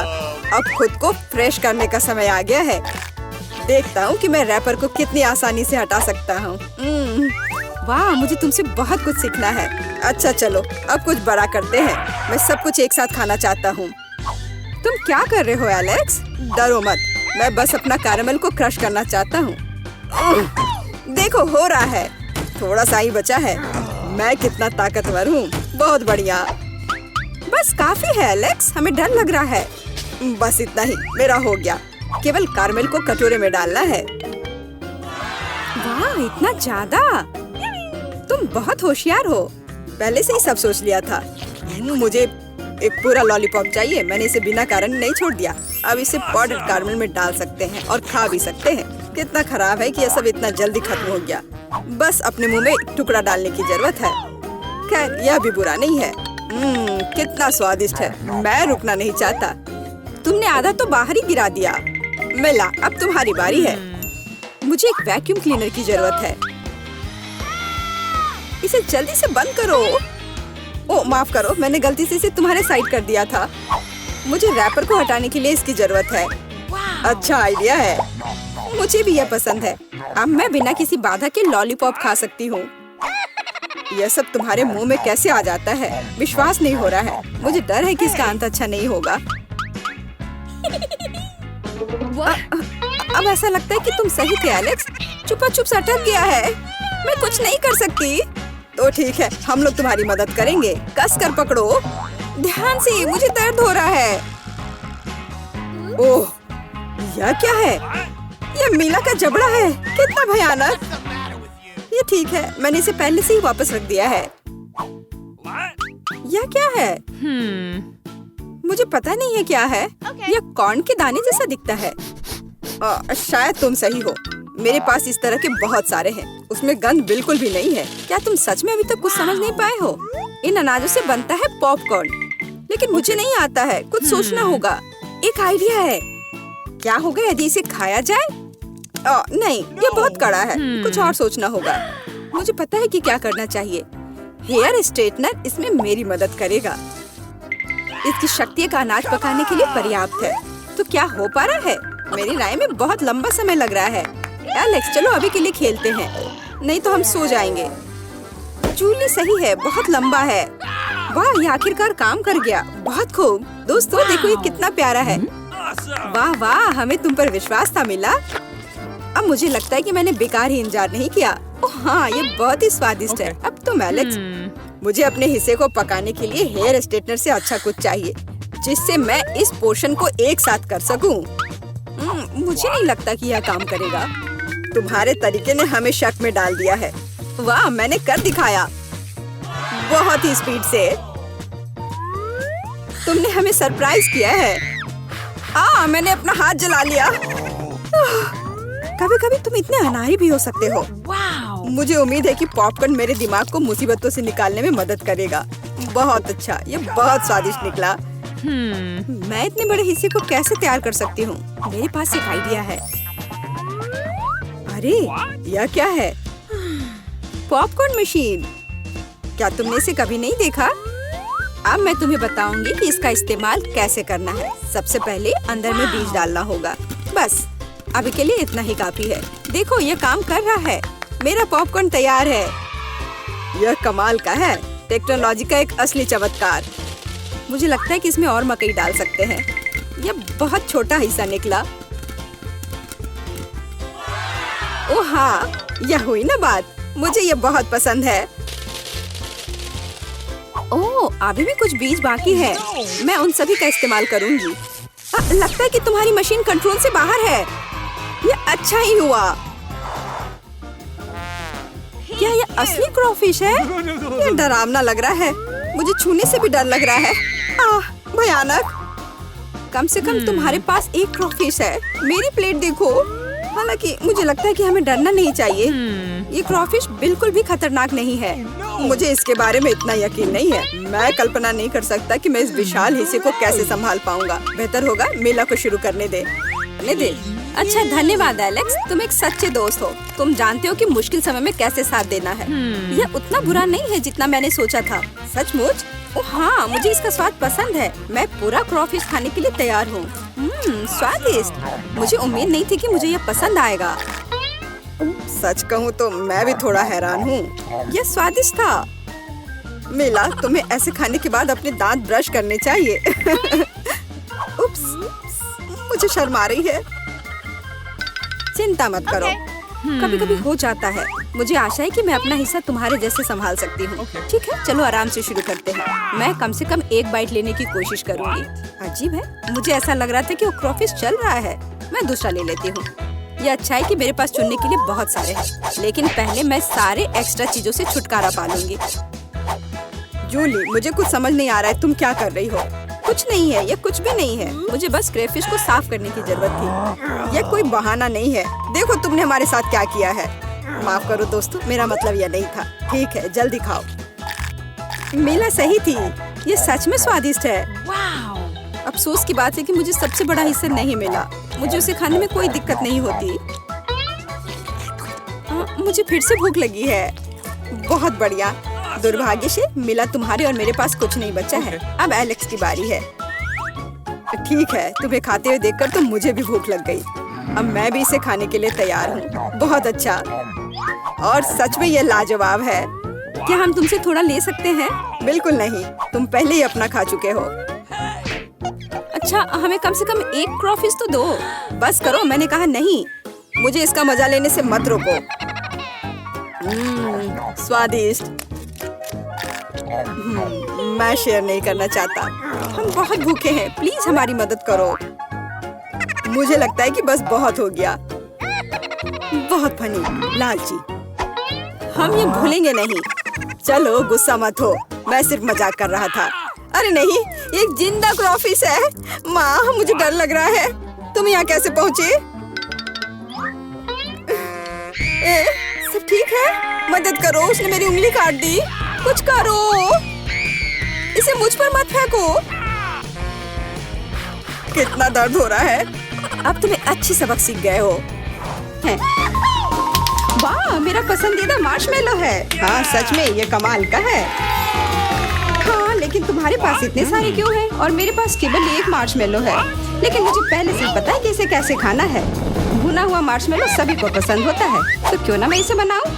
अब खुद को फ्रेश करने का समय आ गया है। देखता हूँ कि मैं रैपर को कितनी आसानी से हटा सकता हूँ। वाह, मुझे तुमसे बहुत कुछ सीखना है। अच्छा चलो, अब कुछ बड़ा करते हैं। मैं सब कुछ एक साथ खाना चाहता हूँ। तुम क्या कर रहे हो एलेक्स? डरो मत, मैं बस अपना कैरामेल को क्रश करना चाहता हूँ। देखो, हो रहा है। थोड़ा सा ही बचा है। मैं कितना ताकतवर हूँ। बहुत बढ़िया। बस काफी है एलेक्स, हमें डर लग रहा है। बस इतना ही, मेरा हो गया। केवल कैरामेल को कटोरे में डालना है। वाह, इतना ज्यादा। तुम बहुत होशियार हो। पहले से ही सब सोच लिया था। मुझे एक पूरा लॉलीपॉप चाहिए। मैंने इसे बिना कारण नहीं छोड़ दिया। अब इसे पाउडर कैरामेल में डाल सकते हैं और खा भी सकते हैं। कितना खराब है कि यह सब इतना जल्दी खत्म हो गया। बस अपने मुंह में एक टुकड़ा डालने की जरूरत है। खैर, यह भी बुरा नहीं है। कितना स्वादिष्ट है। मैं रुकना नहीं चाहता। तुमने आधा तो बाहर ही गिरा दिया। मिला, अब तुम्हारी बारी है। मुझे एक वैक्यूम क्लीनर की जरूरत है। इसे जल्दी से बंद करो। ओ, माफ करो, मैंने गलती से इसे तुम्हारे साइड कर दिया था। मुझे रैपर को हटाने के लिए इसकी जरूरत है। अच्छा आइडिया है। मुझे भी यह पसंद है। अब मैं बिना किसी बाधा के लॉलीपॉप खा सकती हूँ। यह सब तुम्हारे मुंह में कैसे आ जाता है? विश्वास नहीं हो रहा है। मुझे डर है कि इसका अंत अच्छा नहीं होगा। अब ऐसा लगता है कि तुम सही थे एलेक्स। चुपा चुप से अटक गया है। मैं कुछ नहीं कर सकती। तो ठीक है, हम लोग तुम्हारी मदद करेंगे। कस कर पकड़ो। ध्यान से, मुझे दर्द हो रहा है। ओह, यह क्या है? यह मीला का जबड़ा है। कितना भयानक। ये ठीक है, मैंने इसे पहले से ही वापस रख दिया है। यह क्या है? मुझे पता नहीं है क्या है। यह कॉर्न के दाने जैसा दिखता है। शायद तुम सही हो। मेरे पास इस तरह के बहुत सारे हैं। उसमें गंध बिल्कुल भी नहीं है। क्या तुम सच में अभी तक कुछ समझ नहीं पाए हो? इन अनाजों से बनता है पॉपकॉर्न, लेकिन मुझे नहीं आता है। कुछ सोचना होगा। एक आइडिया है। क्या होगा यदि इसे खाया जाए? नहीं, ये बहुत कड़ा है। कुछ और सोचना होगा। मुझे पता है कि क्या करना चाहिए। हेयर स्ट्रेटनर इसमें मेरी मदद करेगा। इसकी शक्ति का अनाज पकाने के लिए पर्याप्त है। तो क्या हो पा रहा है? मेरी राय में बहुत लंबा समय लग रहा है। एलेक्स, चलो अभी के लिए खेलते हैं, नहीं तो हम सो जाएंगे। जूली सही है, बहुत लंबा है। वाह, ये आखिरकार काम कर गया। बहुत खूब। दोस्तों देखो ये कितना प्यारा है। वाह वाह, हमें तुम पर विश्वास था मिला। अब मुझे लगता है कि मैंने बेकार ही इंतजार नहीं किया। ओह हाँ, ये बहुत ही स्वादिष्ट है। अब तुम एलेक्स, मुझे अपने हिस्से को पकाने के लिए हेयर स्ट्रेटनर से अच्छा कुछ चाहिए, जिससे मैं इस पोर्शन को एक साथ कर सकूं। मुझे नहीं लगता कि यह काम करेगा। तुम्हारे तरीके ने हमें शक में डाल दिया है। वाह, मैंने कर दिखाया बहुत ही स्पीड से। तुमने हमें सरप्राइज किया है। मैंने अपना हाथ जला लिया। कभी कभी तुम इतने अनाड़ी भी हो सकते हो। मुझे उम्मीद है कि पॉपकॉर्न मेरे दिमाग को मुसीबतों से निकालने में मदद करेगा। बहुत अच्छा, ये बहुत स्वादिष्ट निकला। मैं इतने बड़े हिस्से को कैसे तैयार कर सकती हूँ? मेरे पास एक आइडिया है। अरे, यह क्या है? Popcorn machine. क्या तुमने इसे कभी नहीं देखा? अब मैं तुम्हें बताऊंगी कि इसका इस्तेमाल कैसे करना है। सबसे पहले अंदर में बीज डालना होगा। बस अभी के लिए इतना ही काफी है। देखो ये काम कर रहा है। मेरा पॉपकॉर्न तैयार है। यह कमाल का है। टेक्नोलॉजी का एक असली चमत्कार। मुझे लगता है कि इसमें और मकई डाल सकते हैं। यह बहुत छोटा हिस्सा निकला। ओह हाँ, यह हुई ना बात। मुझे यह बहुत पसंद है। ओह, अभी भी कुछ बीज बाकी है। मैं उन सभी का इस्तेमाल करूंगी। लगता है कि तुम्हारी मशीन कंट्रोल से बाहर है। यह अच्छा ही हुआ। क्या यह असली क्रॉफिश है? यह डरावना लग रहा है। मुझे छूने से भी डर लग रहा है। भयानक। कम से कम तुम्हारे पास एक क्रॉफिश है। मेरी प्लेट देखो। हालांकि मुझे लगता है कि हमें डरना नहीं चाहिए। ये क्रॉफिश बिल्कुल भी खतरनाक नहीं है। मुझे इसके बारे में इतना यकीन नहीं है। मैं कल्पना नहीं कर सकता कि मैं इस विशाल हिस्से को कैसे संभाल पाऊंगा। बेहतर होगा मेला को शुरू करने दे। अच्छा, धन्यवाद एलेक्स, तुम एक सच्चे दोस्त हो। तुम जानते हो कि मुश्किल समय में कैसे साथ देना है। यह उतना बुरा नहीं है जितना मैंने सोचा था। सचमुच? ओह हाँ, मुझे इसका स्वाद पसंद है। मैं पूरा क्रॉफिश खाने के लिए तैयार हूँ। स्वादिष्ट। मुझे उम्मीद नहीं थी कि मुझे यह पसंद आएगा। सच कहूँ तो मैं भी थोड़ा हैरान हूँ। यह स्वादिष्ट था। मिला, तुम्हें ऐसे खाने के बाद अपने दांत ब्रश करने चाहिए। उप्स, मुझे शर्म आ रही है। चिंता मत करो, कभी कभी हो जाता है। मुझे आशा है कि मैं अपना हिस्सा तुम्हारे जैसे संभाल सकती हूँ। ठीक है, चलो आराम से शुरू करते हैं। मैं कम से कम एक बाइट लेने की कोशिश करूँगी। अजीब है, मुझे ऐसा लग रहा था कि वो क्रॉफिश चल रहा है। मैं दूसरा ले लेती हूँ। ये अच्छा है कि मेरे पास चुनने के लिए बहुत सारे हैं, लेकिन पहले मैं सारे एक्स्ट्रा चीजों से छुटकारा पा लूंगी। जूली, मुझे कुछ समझ नहीं आ रहा है, तुम क्या कर रही हो? कुछ नहीं है, ये कुछ भी नहीं है। मुझे बस क्रेफिश को साफ करने की जरूरत थी। यह कोई बहाना नहीं है। देखो तुमने हमारे साथ क्या किया है। माफ करो दोस्तों, मेरा मतलब यह नहीं था। ठीक है, जल्दी खाओ। मिला सही थी, ये सच में स्वादिष्ट है। अफसोस की बात है कि मुझे सबसे बड़ा हिस्सा नहीं मिला। मुझे उसे खाने में कोई दिक्कत नहीं होती। मुझे फिर से भूख लगी है। बहुत बढ़िया। दुर्भाग्य से मिला, तुम्हारे और मेरे पास कुछ नहीं बचा है। अब एलेक्स की बारी है। ठीक है, तुम्हें खाते हुए देखकर तो मुझे भी भूख लग गई। अब मैं भी इसे खाने के लिए तैयार हूँ। बहुत अच्छा, और सच में यह लाजवाब है। क्या हम तुमसे थोड़ा ले सकते हैं? बिल्कुल नहीं, तुम पहले ही अपना खा चुके हो। अच्छा, हमें कम से कम एक क्रॉफिश तो दो। बस करो, मैंने कहा नहीं। मुझे इसका मजा लेने से मत रोको। स्वादिष्ट। मैं शेयर नहीं करना चाहता। हम बहुत भूखे हैं, प्लीज हमारी मदद करो। मुझे लगता है कि बस बहुत हो गया। बहुत फनी, लालची। हम ये भूलेंगे नहीं। चलो गुस्सा मत हो, मैं सिर्फ मजाक कर रहा था। अरे नहीं, ये एक जिंदा क्रॉफिश है। माँ, मुझे डर लग रहा है। तुम यहाँ कैसे पहुँचे? सब ठीक है? मदद करो, उसने मेरी उंगली काट दी। कुछ करो, इसे मुझ पर मत फेंको। कितना दर्द हो रहा है। अब तुम्हें अच्छी सबक सीख गए हो। वाह, मेरा पसंदीदा मार्शमेलो है। हाँ, सच में ये कमाल का है। हाँ, लेकिन तुम्हारे पास इतने सारे क्यों हैं? और मेरे पास केवल एक मार्शमेलो है। लेकिन मुझे पहले से पता है कि इसे कैसे खाना है। भुना हुआ मार्शमेलो सभी को पसंद होता है, तो क्यों ना मैं इसे बनाऊं?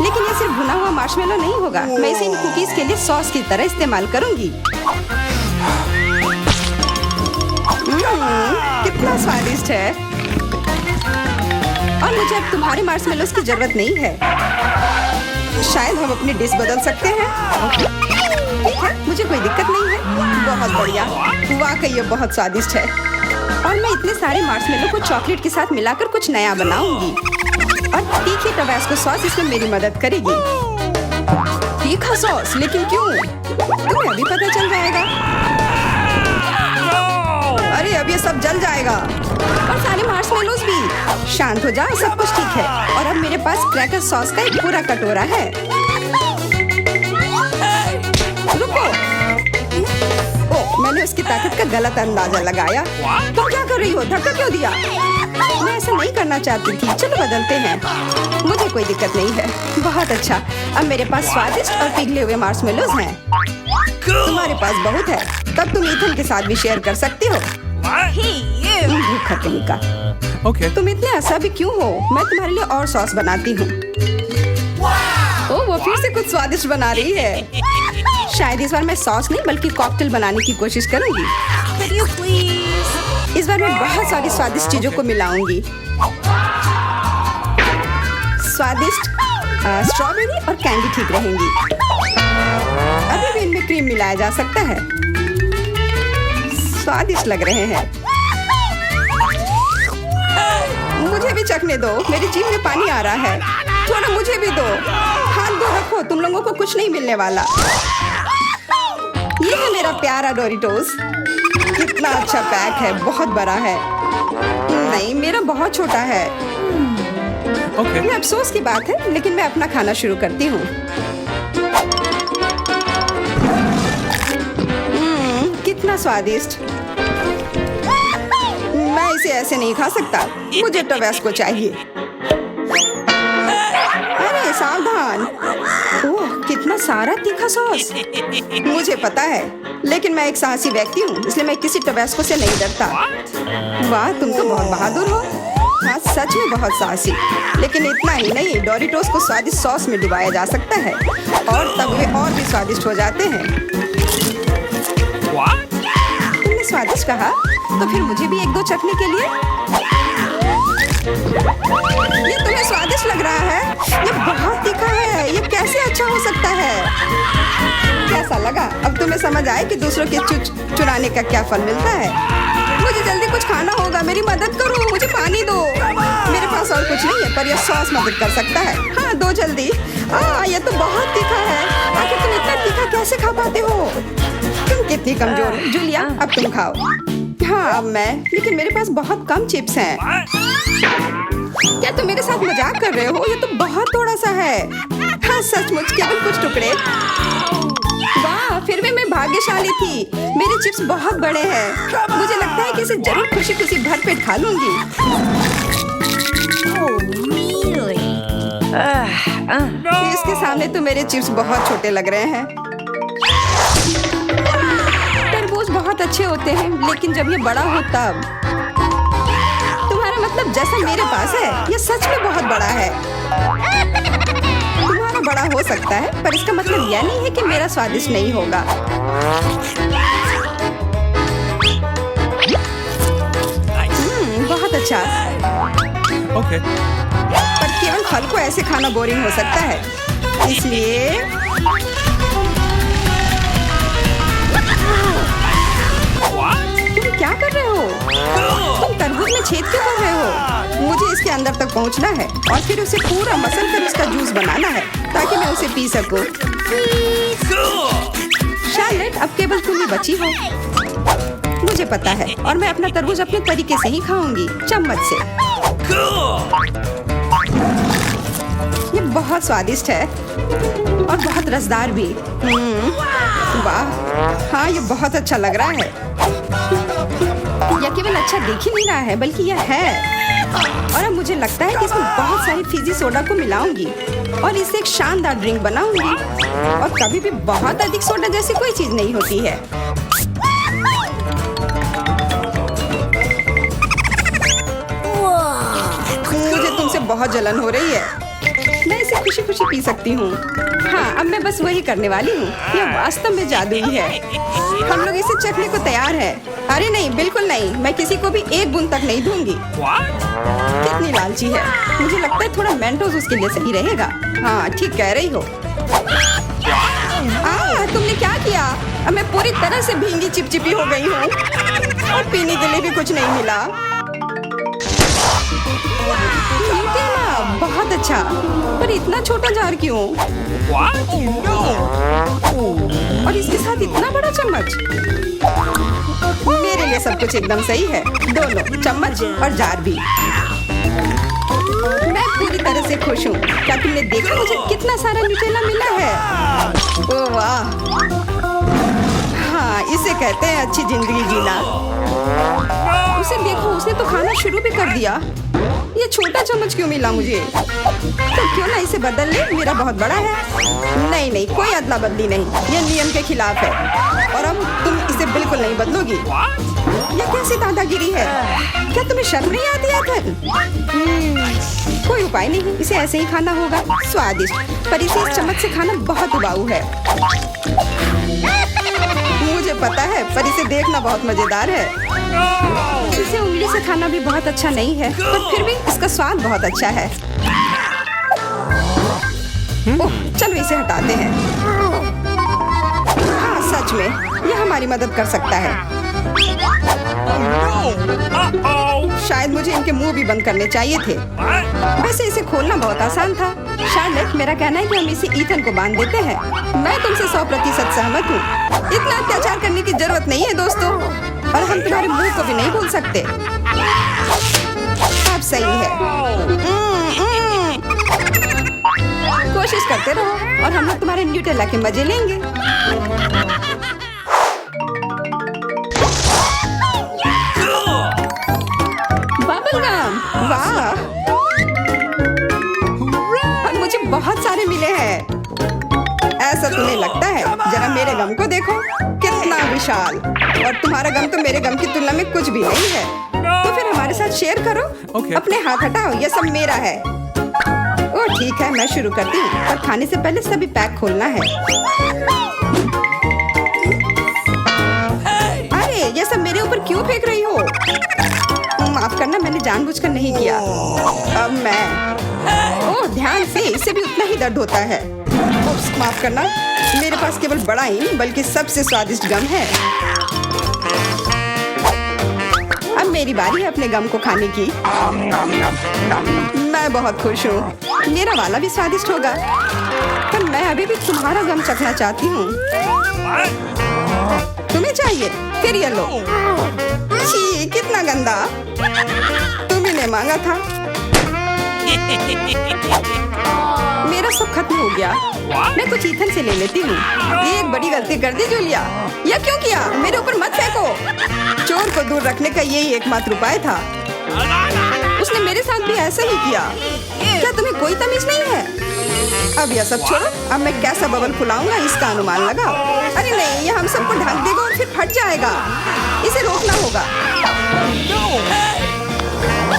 लेकिन ये सिर्फ भुना हुआ मार्शमेलो नहीं होगा। मैं इसे इन कुकीज के लिए सॉस की तरह इस्तेमाल करूंगी। कितना स्वादिष्ट है। और मुझे अब तुम्हारे मार्शमेलोस की जरूरत नहीं है। शायद हम अपनी डिश बदल सकते हैं। ठीक है, मुझे कोई दिक्कत नहीं है। बहुत बढ़िया, वाकई ये बहुत स्वादिष्ट है। और मैं इतने सारे मार्शमेलो को चॉकलेट के साथ मिलाकर कुछ नया बनाऊंगी। और तीखी टबास्को सॉस इसमें मेरी मदद करेगी। तीखा सॉस? लेकिन क्यों? तुम्हें अभी पता चल जाएगा। अरे अब ये सब जल जाएगा, और सारे मार्शमेलोस भी। शांत हो जाओ, सब कुछ ठीक है। और अब मेरे पास क्रैकर सॉस का एक पूरा कटोरा है। रुको, मैंने उसकी ताकत का गलत अंदाजा लगाया। तुम क्या कर रही हो? धक्का क्यों दिया? मैं ऐसा नहीं करना चाहती थी। चलो बदलते हैं, मुझे कोई दिक्कत नहीं है। बहुत अच्छा, अब मेरे पास स्वादिष्ट और पिघले हुए मार्शमेलोस हैं। तुम्हारे पास बहुत है, तब तुम ईथन के साथ भी शेयर कर सकती हो। भूखा कहीं का। Okay. तुम इतने असभी क्यों हो? मैं तुम्हारे लिए और सॉस बनाती हूँ। ओह, वो फिर से कुछ स्वादिष्ट बना रही है। शायद इस बार मैं सॉस नहीं बल्कि कॉकटेल बनाने की कोशिश करूंगी। इस बार मैं बहुत सारी स्वादिष्ट चीजों को मिलाऊंगी। स्वादिष्ट स्ट्रॉबेरी और कैंडी ठीक रहेंगी। अभी भी इनमें क्रीम मिलाया जा सकता है। स्वादिष्ट लग रहे हैं। मुझे भी चखने दो, मेरी जीभ में पानी आ रहा है। थोड़ा मुझे भी दो। हाथ दो, रखो, तुम लोगों को कुछ नहीं मिलने वाला। ये है मेरा प्यारा डोरिटोस। कितना अच्छा पैक है, बहुत बड़ा है। नहीं, मेरा बहुत छोटा है। Okay. ये अफसोस की बात है, लेकिन मैं अपना खाना शुरू करती हूँ। कितना स्वादिष्ट। मैं इसे ऐसे नहीं खा सकता। मुझे टबास्को चाहिए। अरे सावधान। ओह, कितना सारा तीखा सॉस। मुझे पता है, लेकिन मैं एक साहसी व्यक्ति हूँ, इसलिए मैं किसी टबास्को से नहीं डरता। वाह, तुम तो बहुत बहादुर हो। हाँ, सच में बहुत साहसी। लेकिन इतना ही नहीं, डोरिटोस को स्वादिष्ट सॉस में डुबाया जा सकता है, और तब वे और भी स्वादिष्ट हो जाते हैं। तुमने स्वादिष्ट कहा, तो फिर मुझे भी एक दो चखने के लिए। ये तुम्हें स्वादिष्ट लग रहा है? ये बहुत तीखा है। ये कैसे अच्छा हो सकता है? कैसा लगा? अब तुम्हें समझ आए कि दूसरों के चुराने का क्या फल मिलता है। मुझे जल्दी कुछ खाना होगा, मेरी मदद करो, मुझे पानी दो। मेरे पास और कुछ नहीं है, पर यह सॉस मदद कर सकता है। हाँ, दो जल्दी। ये तो बहुत तीखा है। आखिर तुम इतना तीखा कैसे खा पाते हो? तुम कितनी कमजोर हो। जूलिया, अब तुम खाओ। हाँ, अब मैं। लेकिन मेरे पास बहुत कम चिप्स हैं। क्या तुम मेरे साथ मजाक कर रहे हो? ये तो बहुत थोड़ा सा है। हाँ, सचमुच केवल कुछ टुकड़े। वाह, फिर भी मैं भाग्यशाली थी। मेरे चिप्स बहुत बड़े हैं। मुझे लगता है कि इसे जरूर खुशी खुशी भरपेट खा लूंगी। इसके सामने तो मेरे चिप्स बहुत छोटे लग रहे हैं। तरबूज बहुत अच्छे होते हैं, लेकिन जब ये बड़ा हो तब। तुम्हारा मतलब जैसा मेरे पास है, ये सच में बहुत बड़ा है। तुम्हारा बड़ा हो सकता है, पर इसका मतलब यह नहीं है कि मेरा स्वादिष्ट नहीं होगा। बहुत अच्छा। Okay. पर केवल फल को ऐसे खाना बोरिंग हो सकता है, इसलिए तुम क्या कर रहे हो? तुम तरबूज में छेद क्यों कर रहे हो? मुझे इसके अंदर तक पहुंचना है और फिर उसे पूरा मसल कर उसका जूस बनाना है ताकि मैं उसे पी सकूं। शार्लेट, अब केवल तुम ही बची हो। मुझे पता है और मैं अपना तरबूज अपने तरीके से ही खाऊंगी, चम्मच से। ये बहुत स्वादिष्ट है और बहुत रसदार भी। वाह, हाँ ये बहुत अच्छा लग रहा है। यह केवल अच्छा दिख ही नहीं रहा है बल्कि यह है। और अब मुझे लगता है कि इसमें बहुत सारी फिजी सोडा को मिलाऊंगी और इससे एक शानदार ड्रिंक बनाऊंगी। और कभी भी बहुत अधिक सोडा जैसी कोई चीज नहीं होती है। मुझे तुमसे बहुत जलन हो रही है। मैं इसे खुशी खुशी पी सकती हूँ। हाँ, अब मैं बस वही करने वाली हूँ। यह वास्तव में जादुई है। हम लोग इसे चखने को तैयार है। अरे नहीं, बिल्कुल नहीं। मैं किसी को भी एक बूंद तक नहीं दूंगी। कितनी लालची है। मुझे लगता है थोड़ा मेंटोस उसके लिए सही रहेगा। हाँ, ठीक कह रही हो। तुमने क्या किया? अब मैं पूरी तरह से भींगी चिपचिपी हो गई हूँ और पीने के लिए भी कुछ नहीं मिला। बहुत अच्छा, पर इतना छोटा जार क्यों? और इसके साथ इतना बड़ा चम्मच। मेरे लिए सब कुछ एकदम सही है। दोनों चम्मच और जार भी। मैं पूरी तरह से खुश हूँ। क्या तुमने देखा मुझे कितना सारा न्यूटेला मिला है? ओह वाह, हाँ इसे कहते हैं अच्छी जिंदगी जीना। उसे देखो, उसने तो खाना शुरू भी कर दिया। ये छोटा चम्मच क्यों मिला मुझे? तो क्यों ना इसे बदल ले, मेरा बहुत बड़ा है। नहीं नहीं, कोई अदला बदली नहीं, ये नियम के खिलाफ है। और अब तुम इसे बिल्कुल नहीं बदलोगी। ये कैसी दादागिरी है? क्या तुम्हें शर्म नहीं आती है? कोई उपाय नहीं, इसे ऐसे ही खाना होगा। स्वादिष्ट, पर इसे इस चम्मच से खाना बहुत उबाऊ है। मुझे पता है, पर इसे देखना बहुत मजेदार है। इसे उंगली से खाना भी बहुत अच्छा नहीं है, पर फिर भी इसका स्वाद बहुत अच्छा है। ओह, चलो इसे हटाते हैं। हाँ सच में, यह हमारी मदद कर सकता है। शायद मुझे इनके मुंह भी बंद करने चाहिए थे। वैसे इसे खोलना बहुत आसान था। शार्लेट, मेरा कहना है कि हम इसे ईथन को बांध देते हैं। मैं तुमसे 100% सहमत हूँ। इतना अत्याचार करने की जरूरत नहीं है दोस्तों। और हम तुम्हारे मुंह को भी नहीं भूल सकते। अब सही है। कोशिश करते रहो और हम लोग तुम्हारे न्यूटेला के मजे लेंगे। बबल गम, वाह! और मुझे बहुत सारे मिले हैं। ऐसा तुम्हें लगता है? जरा मेरे गम को देखो, कितना विशाल। और तुम्हारा गम तो मेरे गम की तुलना में कुछ भी नहीं है। तो फिर हमारे साथ शेयर करो। अपने हाथ हटाओ, यह सब मेरा है। ओह ठीक है, मैं शुरू करती हूँ, पर खाने से पहले सभी पैक खोलना है। अरे ये सब मेरे ऊपर क्यों फेंक रही हो? माफ करना, मैंने जानबूझकर नहीं किया। अब मैं ओह ध्यान से, इससे भी उतना ही दर्द होता है। माफ करना, मेरे पास केवल बड़ा ही नहीं बल्कि सबसे स्वादिष्ट गम है। अब मेरी बारी है अपने गम को खाने की। मैं बहुत खुश हूँ। मेरा वाला भी स्वादिष्ट होगा, पर मैं अभी भी तुम्हारा गम चखना चाहती हूँ। तुम्हें चाहिए? फिर ये लो। छी, कितना गंदा। तुम्ही ने मांगा था। मेरा सब खत्म हो गया। मैं कुछ ईथन से ले लेती हूँ। ये एक बड़ी गलती कर दी जूलिया। यह क्यों किया? मेरे ऊपर मत फेंको। चोर को दूर रखने का यही एकमात्र उपाय था। उसने मेरे साथ भी ऐसा ही किया। क्या तुम्हें कोई तमीज नहीं है? अब यह सब छोड़ो। अब मैं कैसा बबल फुलाऊंगा इसका अनुमान लगाओ। अरे नहीं, यह हम सबको ढक देगा और फिर फट जाएगा। इसे रोकना होगा।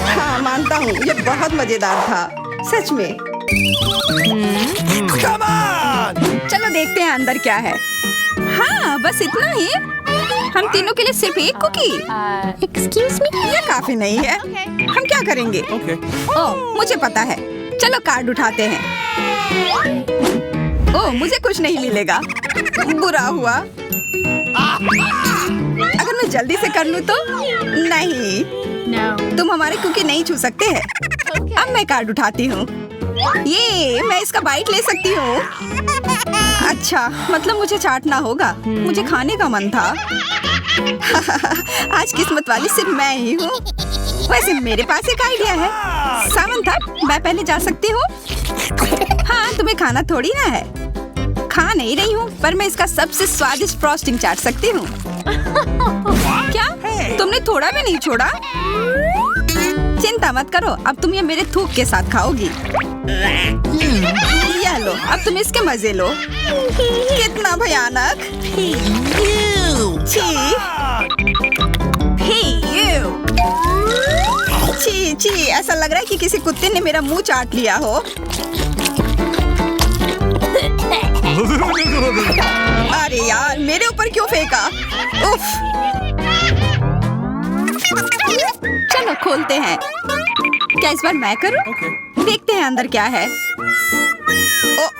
हाँ मानता हूँ, यह बहुत मजेदार था सच में। चलो देखते हैं अंदर क्या है। हाँ बस इतना ही। हम तीनों के लिए सिर्फ एक कुकी। एक्सक्यूज मी, ये काफी नहीं है। हम क्या करेंगे? ओह मुझे पता है। चलो कार्ड उठाते हैं। ओह मुझे कुछ नहीं मिलेगा। बुरा हुआ। अगर मैं जल्दी से कर लूं तो? नहीं, No. तुम हमारे कुकी नहीं छू सकते हैं। अब मैं कार्ड उठाती हूँ। ये मैं इसका बाइट ले सकती हूँ। अच्छा, मतलब मुझे चाटना होगा। मुझे खाने का मन था। आज किस्मत वाली सिर्फ मैं ही हूँ। वैसे मेरे पास एक आइडिया है। सामंथा, मैं पहले जा सकती हूँ? हाँ, तुम्हें खाना थोड़ी ना है। खा नहीं रही हूँ, पर मैं इसका सबसे स्वादिष्ट फ्रॉस्टिंग चाट सकती हूँ। क्या? तुमने थोड़ा भी नहीं छोड़ा? चिंता मत करो, अब तुम ये मेरे थूक के साथ खाओगी। ये लो, अब तुम इसके मजे लो। कितना भयानक! छी! छी छी, ऐसा लग रहा है कि किसी कुत्ते ने मेरा मुंह चाट लिया हो। अरे यार, मेरे ऊपर क्यों फेंका? उफ! चलो खोलते हैं। क्या इस बार मैं करूं? Okay. देखते हैं अंदर क्या है।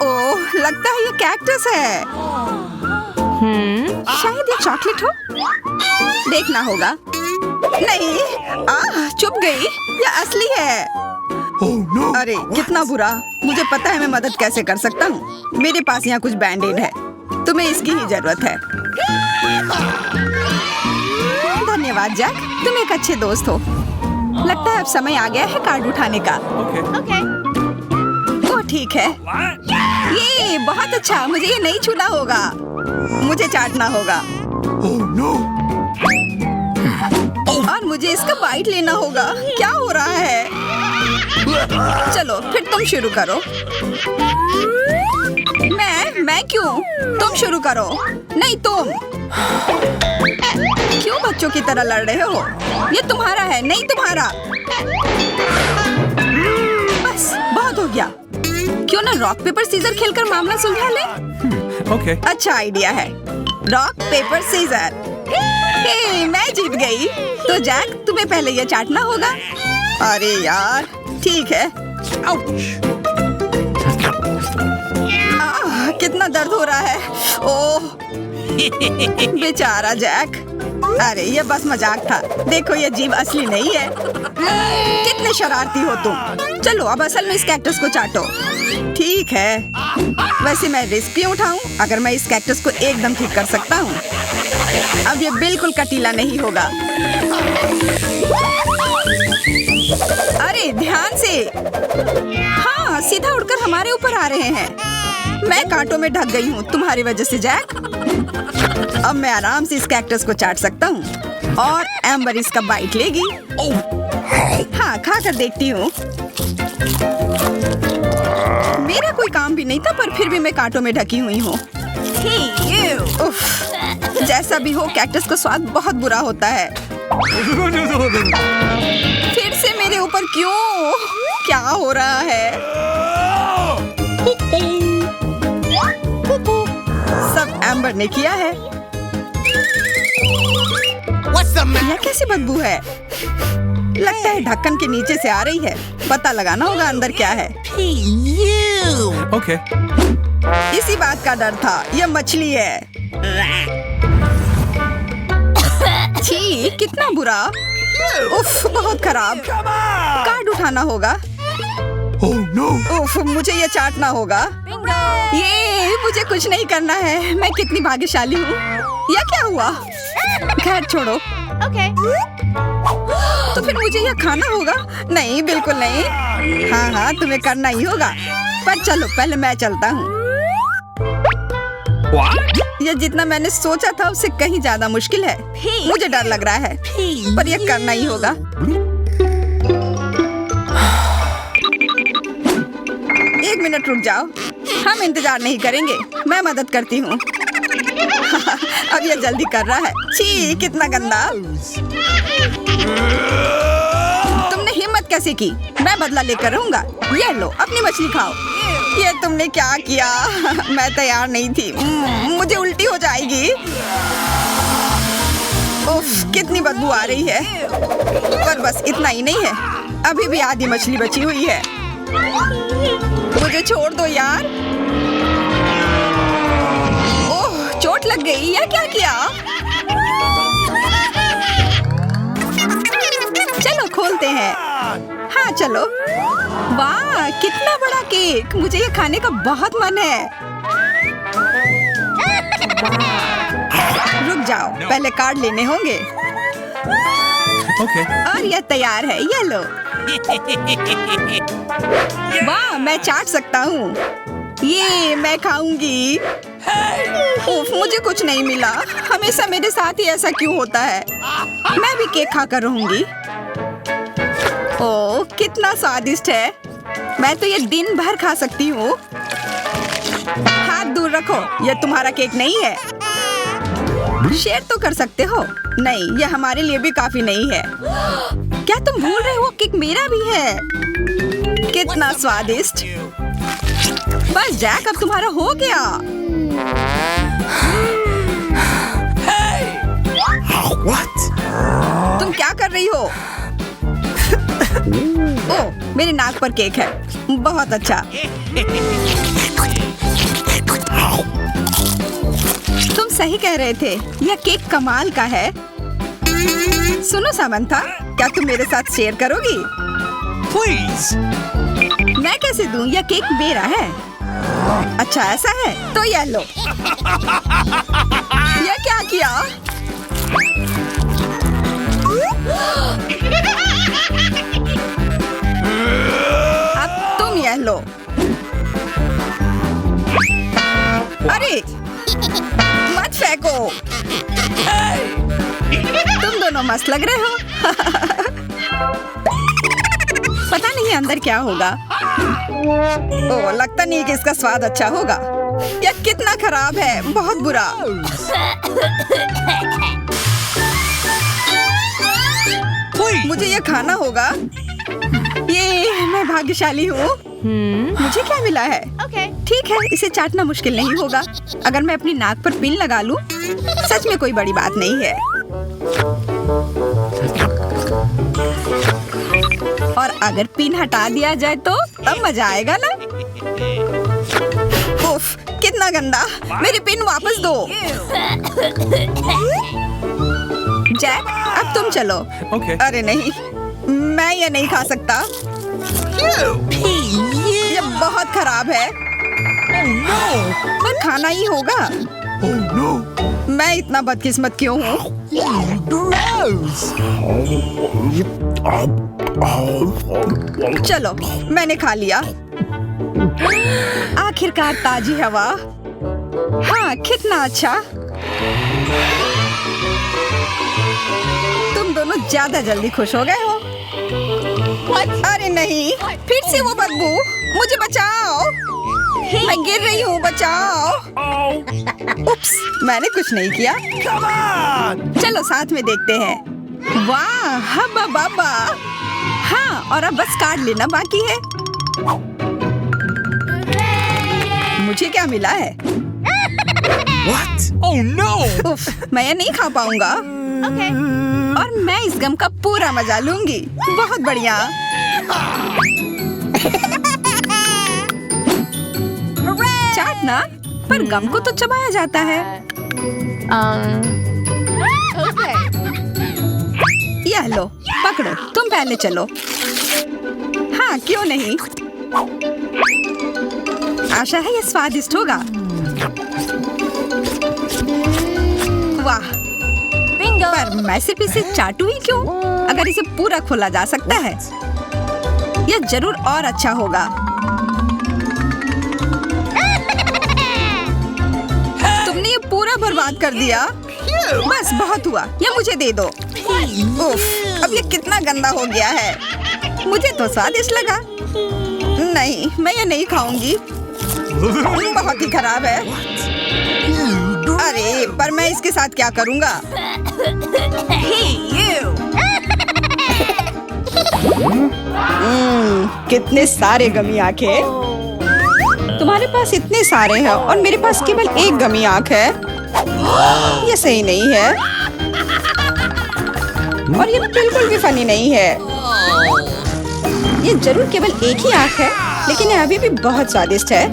ओह, लगता है ये कैक्टस है। शायद ये चॉकलेट हो। देखना होगा। नहीं, चुप गई। ये असली है। Oh no! अरे कितना बुरा। मुझे पता है मैं मदद कैसे कर सकता हूँ। मेरे पास यहाँ कुछ बैंडेड है। तुम्हें इसकी ही जरूरत है। धन्यवाद जैक, तुम एक अच्छे दोस्त हो। लगता है अब समय आ गया है कार्ड उठाने का। Okay. Okay. ओह ठीक है। ये बहुत अच्छा। मुझे ये नहीं छूना होगा। मुझे चाटना होगा। Oh no! और मुझे इसका बाइट लेना होगा। क्या हो रहा है? चलो फिर तुम शुरू करो। मैं क्यों? तुम शुरू करो। नहीं तुम। क्यों बच्चों की तरह लड़ रहे हो? ये तुम्हारा है, नहीं तुम्हारा। बस बहुत हो गया। क्यों ना रॉक पेपर सीजर खेलकर मामला सुलझा ले? Okay. अच्छा आइडिया है। Rock paper scissor. हे, मैं जीत गई। तो जैक, तुम्हें पहले ये चाटना होगा। अरे यार, ठीक है। कितना दर्द हो रहा है। ओह, बेचारा जैक। अरे ये बस मजाक था। देखो ये जीभ असली नहीं है। कितने शरारती हो तुम। चलो अब असल में इस कैक्टस को चाटो। ठीक है। वैसे मैं रिस्क क्यों उठाऊं अगर मैं इस कैक्टस को एकदम ठीक कर सकता हूँ। अब ये बिल्कुल कटीला नहीं होगा। अरे ध्यान से। हाँ, सीधा उड़कर हमारे ऊपर आ रहे हैं। मैं कांटों में ढक गई हूँ तुम्हारी वजह से जैक। अब मैं आराम से इस कैक्टस को चाट सकता हूँ और एम्बर इसका बाइट लेगी। हाँ, खा कर देखती हूँ। मेरा कोई काम भी नहीं था, पर फिर भी मैं कांटों में ढकी हुई हूँ। उफ, जैसा भी हो, कैक्टस का स्वाद बहुत बुरा होता है। फिर से मेरे ऊपर क्यों? क्या हो रहा है? सब एम्बर ने किया है। यह कैसी बदबू है? लगता है ढक्कन के नीचे से आ रही है। पता लगाना होगा अंदर क्या है। Okay. इसी बात का डर था। यह मछली है। छी, कितना बुरा। उफ, बहुत खराब। कार्ड उठाना होगा। Oh no! उफ, मुझे ये चाटना होगा। ये मुझे कुछ नहीं करना है। मैं कितनी भाग्यशाली हूँ। यह क्या हुआ? खैर छोड़ो। Okay. तो फिर मुझे यह खाना होगा? नहीं, बिल्कुल नहीं। हाँ हाँ, तुम्हें करना ही होगा। पर चलो पहले मैं चलता हूँ। What? यह जितना मैंने सोचा था उससे कहीं ज्यादा मुश्किल है। मुझे डर लग रहा है, पर यह करना ही होगा। एक मिनट रुक जाओ। हम इंतजार नहीं करेंगे। मैं मदद करती हूँ। अब यह जल्दी कर रहा है। छी, कितना गंदा। तुमने हिम्मत कैसे की? मैं बदला लेकर रहूंगा। ये लो, अपनी मछली खाओ। ये तुमने क्या किया? मैं तैयार नहीं थी। मुझे उल्टी हो जाएगी। उफ, कितनी बदबू आ रही है। पर बस इतना ही नहीं है, अभी भी आधी मछली बची हुई है। मुझे छोड़ दो यार। ओह, चोट लग गई। यह क्या किया? चलो हैं। हाँ चलो। वाह कितना बड़ा केक, मुझे ये खाने का बहुत मन है। रुक जाओ, पहले कार्ड लेने होंगे। Okay. और ये तैयार है, ये लो। वाह मैं चाट सकता हूँ। ये मैं खाऊंगी। उफ, मुझे कुछ नहीं मिला। हमेशा मेरे साथ ही ऐसा क्यों होता है? मैं भी केक खाकर रहूंगी। ओह कितना स्वादिष्ट है। मैं तो ये दिन भर खा सकती हूँ। हाथ दूर रखो, ये तुम्हारा केक नहीं है। शेयर तो कर सकते हो। नहीं, ये हमारे लिए भी काफी नहीं है। क्या तुम भूल रहे हो केक मेरा भी है? कितना स्वादिष्ट। बस जैक अब तुम्हारा हो गया। What? तुम क्या कर रही हो? ओह मेरे नाक पर केक है। बहुत अच्छा। तुम सही कह रहे थे, यह केक कमाल का है। सुनो सामंथा, क्या तुम मेरे साथ शेयर करोगी? Please. मैं कैसे दूं? यह केक मेरा है। अच्छा ऐसा है तो यह लो। यह क्या किया? अब तुम यह लो। अरे मत फेंको। तुम दोनों मस्त लग रहे हो। पता नहीं अंदर क्या होगा। ओह लगता नहीं कि इसका स्वाद अच्छा होगा। यह कितना खराब है, बहुत बुरा। मुझे यह खाना होगा। ये मैं भाग्यशाली हूँ। मुझे क्या मिला है? ठीक है, इसे चाटना मुश्किल नहीं होगा। अगर मैं अपनी नाक पर पिन लगा लूं, सच में कोई बड़ी बात नहीं है। और अगर पिन हटा दिया जाए तो तब मजा आएगा ना? उफ, कितना गंदा। मेरी पिन वापस दो। जैक, अब तुम चलो। Okay. अरे नहीं, मैं ये नहीं खा सकता। ये बहुत खराब है। पर खाना ही होगा। Oh no. मैं इतना बदकिस्मत क्यों हूँ? चलो, मैंने खा लिया। आखिरकार ताजी हवा। हाँ, कितना अच्छा। तुम दोनों ज्यादा जल्दी खुश हो गए हो। अरे नहीं, फिर से वो बदबू। मुझे बचाओ, मैं गिर रही हूँ, बचाओ। उप्स, मैंने कुछ नहीं किया। Come on. चलो साथ में देखते हैं। वाह, हब्बा बाबा। हाँ, और अब बस कार्ड लेना बाकी है। मुझे क्या मिला है? What? Oh no. उफ, मैं ये नहीं खा पाऊंगा। और मैं इस गम का पूरा मजा लूंगी। बहुत बढ़िया। चाटना, पर गम को तो चबाया जाता है। यह लो, पकड़ो, तुम पहले चलो। हाँ, क्यों नहीं? आशा है ये स्वादिष्ट होगा। वाह, पर मैं सिर्फ इसे चाटू ही क्यों? अगर इसे पूरा खोला जा सकता है, यह जरूर और अच्छा होगा। तुमने ये पूरा बर्बाद कर दिया। बस बहुत हुआ, ये मुझे दे दो। उफ, अब ये कितना गंदा हो गया है। मुझे तो स्वादिष्ट लगा। नहीं, मैं ये नहीं खाऊंगी। बहुत ही खराब है। अरे, पर मैं इसके साथ क्या करूंगा? कितने सारे गमी आंखें। तुम्हारे पास इतने सारे हैं और मेरे पास केवल एक गमी आंख है। ये सही नहीं है और ये बिल्कुल भी फनी नहीं है। ये जरूर केवल एक ही आंख है, लेकिन यह अभी भी बहुत स्वादिष्ट है।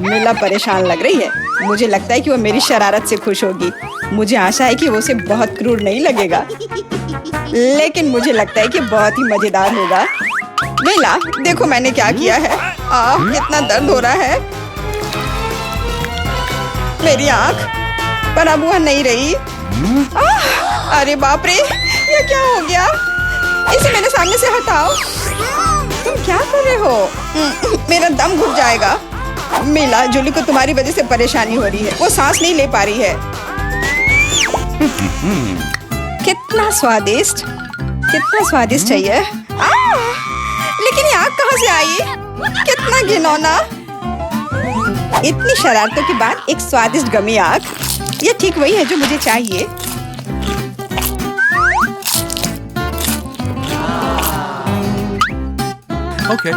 मिला परेशान लग रही है। मुझे लगता है कि वो मेरी शरारत से खुश होगी। मुझे आशा है कि वो उसे बहुत क्रूर नहीं लगेगा, लेकिन मुझे लगता है कि बहुत ही मजेदार होगा। मिला, देखो मैंने क्या किया है। कितना दर्द हो रहा है। मेरी आँख पर अब वह नहीं रही। अरे बाप रे, ये क्या हो गया? इसे मेरे सामने से हटाओ। तुम क्या कर रहे हो? मेरा दम घुट जाएगा। मिला, जूली को तुम्हारी वजह से परेशानी हो रही है। वो सांस नहीं ले पा रही है। कितना स्वादिष्ट, कितना स्वादिष्ट है ये। लेकिन ये आग कहाँ से आई? कितना घिनौना। इतनी शरारतों के बाद एक स्वादिष्ट गमी आग। ये ठीक वही है जो मुझे चाहिए। Okay.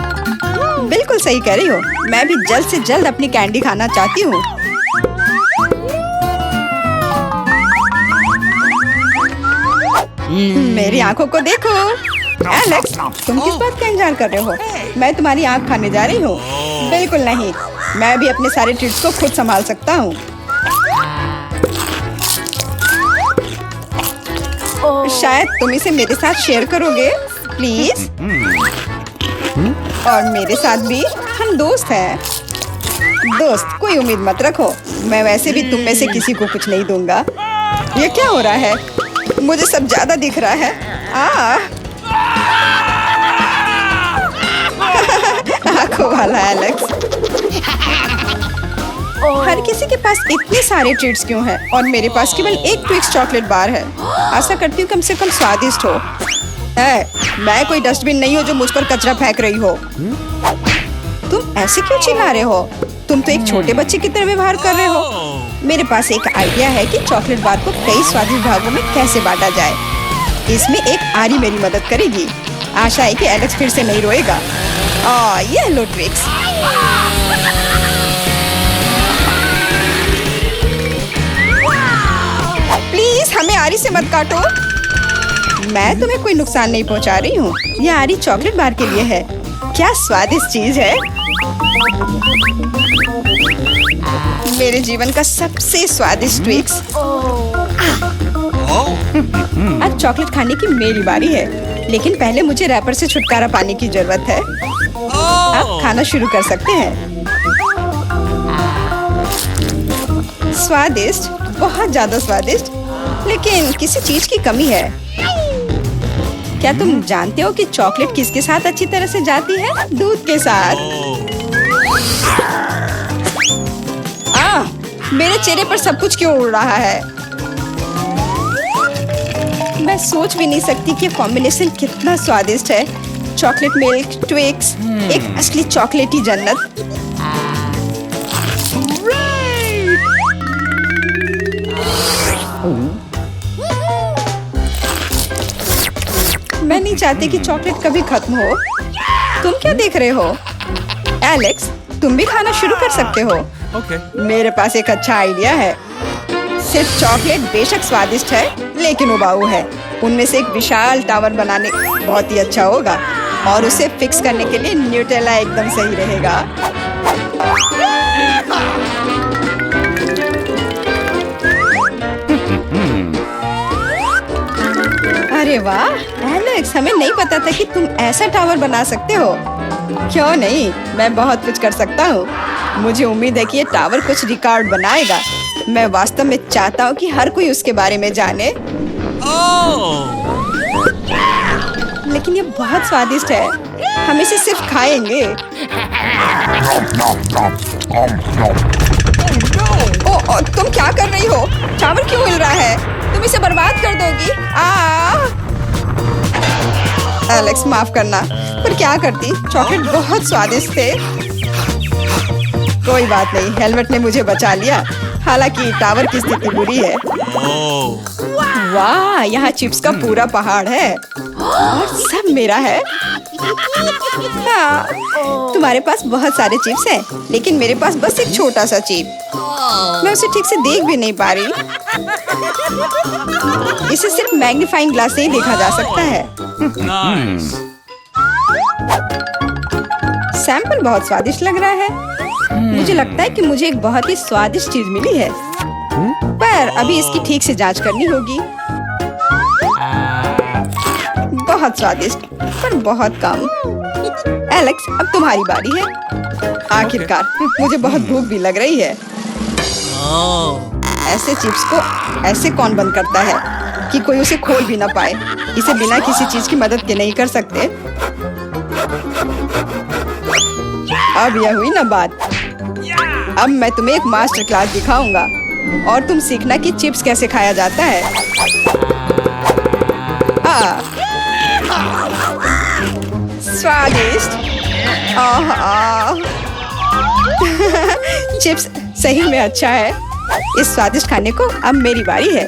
बिल्कुल सही कह रही हो। मैं भी जल्द से जल्द अपनी कैंडी खाना चाहती हूँ। मेरी आंखों को देखो। एलेक्स, तुम किस बात का इंतजार कर रहे हो? मैं तुम्हारी आंख खाने जा रही हूँ। बिल्कुल नहीं, मैं भी अपने सारे ट्रीट्स को खुद संभाल सकता हूँ। शायद तुम इसे मेरे साथ शेयर करोगे, प्लीज। और मेरे साथ भी, हम दोस्त हैं। दोस्त, कोई उम्मीद मत रखो। मैं वैसे भी तुम में से किसी को कुछ नहीं दूंगा। ये क्या हो रहा है? मुझे सब ज्यादा दिख रहा है। आंखों वाला एलेक्स। हर किसी के पास इतने सारे ट्रीट्स क्यों हैं? और मेरे पास केवल एक ट्विक्स चॉकलेट बार है। आशा करती हूँ कम से कम स्वादिष्ट हो। मैं कोई डस्टबिन नहीं हूँ जो मुझ पर कचरा फेंक रही हो। तुम ऐसे क्यों चिल्ला रहे हो? तुम तो एक छोटे बच्चे की तरह व्यवहार कर रहे हो। मेरे पास एक आइडिया है कि चॉकलेट बार को कई स्वादिष्ट भागों में कैसे बांटा जाए। इसमें एक आरी मेरी मदद करेगी। आशा है कि एलेक्स फिर से नहीं रोएगा। ये लो ट्रिक्स। प्लीज हमें आरी से मत काटो। मैं तुम्हें कोई नुकसान नहीं पहुंचा रही हूँ। यह आरी चॉकलेट बार के लिए है। क्या स्वादिष्ट चीज है। मेरे जीवन का सबसे स्वादिष्ट ट्विक्स। अब चॉकलेट खाने की मेरी बारी है, लेकिन पहले मुझे रैपर से छुटकारा पाने की जरूरत है। आप खाना शुरू कर सकते हैं। स्वादिष्ट, बहुत ज्यादा स्वादिष्ट, लेकिन किसी चीज की कमी है। क्या तुम जानते हो कि चॉकलेट किसके साथ अच्छी तरह से जाती है? दूध के साथ। मेरे चेहरे पर सब कुछ क्यों उड़ रहा है? मैं सोच भी नहीं सकती कि कॉम्बिनेशन कितना स्वादिष्ट है। चॉकलेट मिल्क, ट्विक्स, एक असली चॉकलेटी जन्नत। मैं नहीं चाहती कि चॉकलेट कभी खत्म हो। तुम क्या देख रहे हो? एलेक्स, तुम भी खाना शुरू कर सकते हो। Okay. मेरे पास एक अच्छा आइडिया है। सिर्फ चॉकलेट बेशक स्वादिष्ट है, लेकिन उबाऊ है। उनमें से एक विशाल टावर बनाने बहुत ही अच्छा होगा, और उसे फिक्स करने के लिए न्यूटेला एकदम सही रहेगा। अरे वाह एलेक्स, हमें नहीं पता था कि तुम ऐसा टावर बना सकते हो। क्यों नहीं, मैं बहुत कुछ कर सकता हूँ। मुझे उम्मीद है कि ये टावर कुछ रिकॉर्ड बनाएगा। मैं वास्तव में चाहता हूँ कि हर कोई उसके बारे में जाने। लेकिन ये बहुत स्वादिष्ट है। हम इसे सिर्फ खाएंगे। तुम क्या कर रही हो? टावर क्यों हिल रहा है? तुम इसे बर्बाद कर दोगी। एलेक्स, माफ करना, पर क्या करती? चॉकलेट बहुत स्वादिष्ट थे। कोई बात नहीं, हेलमेट ने मुझे बचा लिया। हालांकि टावर की स्थिति बुरी है। वाह, यहाँ चिप्स का पूरा पहाड़ है और सब मेरा है। हाँ, तुम्हारे पास बहुत सारे चिप्स हैं, लेकिन मेरे पास बस एक छोटा सा चिप। मैं उसे ठीक से देख भी नहीं पा रही। इसे सिर्फ मैग्नीफाइंग ग्लास से ही देखा जा सकता है। Nice. सैंपल बहुत स्वादिष्ट लग रहा है। मुझे लगता है कि मुझे एक बहुत ही स्वादिष्ट चीज मिली है। पर खैर अभी इसकी ठीक से जांच करनी होगी। बहुत स्वादिष्ट पर बहुत कम। एलेक्स अब तुम्हारी बारी है। आखिरकार मुझे बहुत भूख भी लग रही है। ऐसे चिप्स को ऐसे कौन बंद करता है कि कोई उसे खोल भी ना पाए। इसे बिना किसी चीज की मदद के नहीं कर सकते। अब यह हुई ना बात। अब मैं तुम्हें एक मास्टर क्लास दिखाऊंगा और तुम सीखना कि चिप्स कैसे खाया जाता है। स्वादिष्ट। चिप्स सही में अच्छा है। इस स्वादिष्ट खाने को अब मेरी बारी है।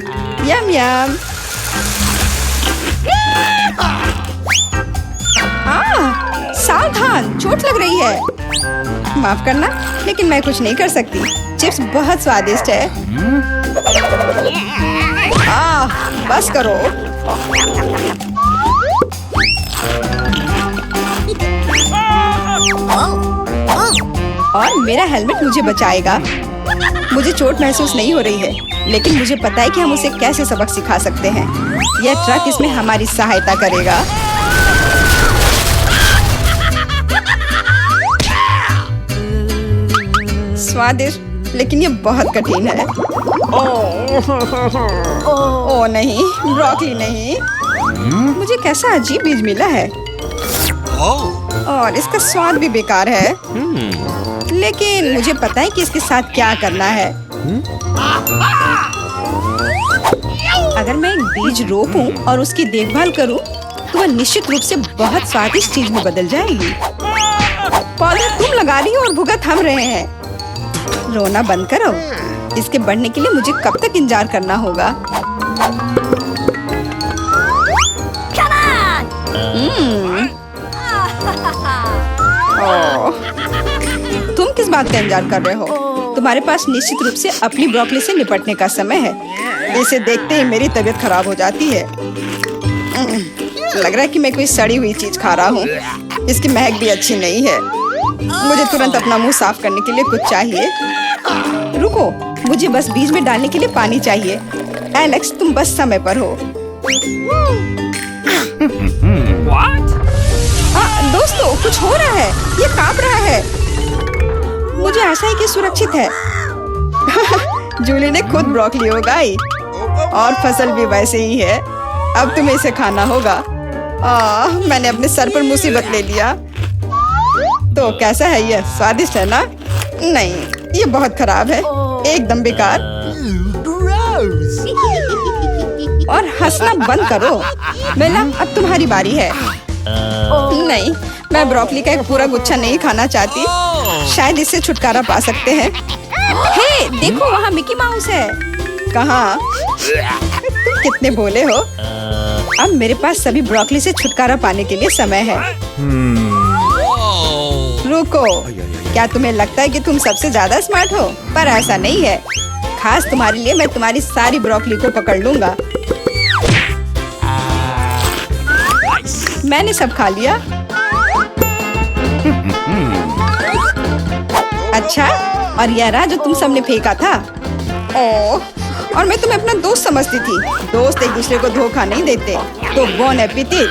यम यम। सावधान, चोट लग रही है। माफ करना, लेकिन मैं कुछ नहीं कर सकती। चिप्स बहुत स्वादिष्ट है। बस करो। और मेरा हेलमेट मुझे बचाएगा। मुझे चोट महसूस नहीं हो रही है, लेकिन मुझे पता है कि हम उसे कैसे सबक सिखा सकते हैं। यह ट्रक इसमें हमारी सहायता करेगा। स्वादिष्ट, लेकिन यह बहुत कठिन है। ओह नहीं, ब्रोकली नहीं। मुझे कैसा अजीब बीज मिला है और इसका स्वाद भी बेकार है। लेकिन मुझे पता है कि इसके साथ क्या करना है। अगर मैं एक बीज रोपूं और उसकी देखभाल करूं, तो वह निश्चित रूप से बहुत स्वादिष्ट चीज में बदल जाएगी। पौधा तुम लगा रही हो और भुगत हम रहे हैं। रोना बंद करो। इसके बढ़ने के लिए मुझे कब तक इंतजार करना होगा? तुम किस बात का इंतजार कर रहे हो? तुम्हारे पास निश्चित रूप से अपनी ब्रोकली से निपटने का समय है। इसे देखते ही मेरी तबीयत खराब हो जाती है। लग रहा है कि मैं कोई सड़ी हुई चीज खा रहा हूँ। इसकी महक भी अच्छी नहीं है। मुझे तुरंत अपना मुंह साफ करने के लिए कुछ चाहिए। रुको, मुझे बस बीज में डालने के लिए पानी चाहिए। एलेक्स, तुम बस समय पर हो। दोस्तों, कुछ हो रहा है। ये कांप रहा है। मुझे आशा है कि सुरक्षित है। जूली ने खुद ब्रोकली उगाई और फसल भी वैसे ही है। अब तुम्हें इसे खाना होगा। मैंने अपने सर पर मुसीबत ले लिया। तो कैसा है ये? स्वादिष्ट है ना? नहीं, ये बहुत खराब है, एकदम बेकार। और हंसना बंद करो। बेला, अब तुम्हारी बारी है। नहीं, मैं ब्रोकली का एक पूरा गुच्छा नहीं खाना चाहती। शायद इससे छुटकारा पा सकते हैं। हे, देखो वहाँ मिकी माउस है। कहाँ? तुम कितने भोले हो। अब मेरे पास सभी ब्रोकली से छुटकारा पाने के लिए समय है। रुको, क्या तुम्हें लगता है कि तुम सबसे ज्यादा स्मार्ट हो? पर ऐसा नहीं है। खास तुम्हारे लिए मैं तुम्हारी सारी ब्रोकली को पकड़ लूंगा। मैंने सब खा लिया। अच्छा, और यह रहा जो तुम सबने फेंका था। ओह, और मैं तुम्हें अपना दोस्त समझती थी। दोस्त एक दूसरे को धोखा नहीं देते। तो बोन एपेटिट।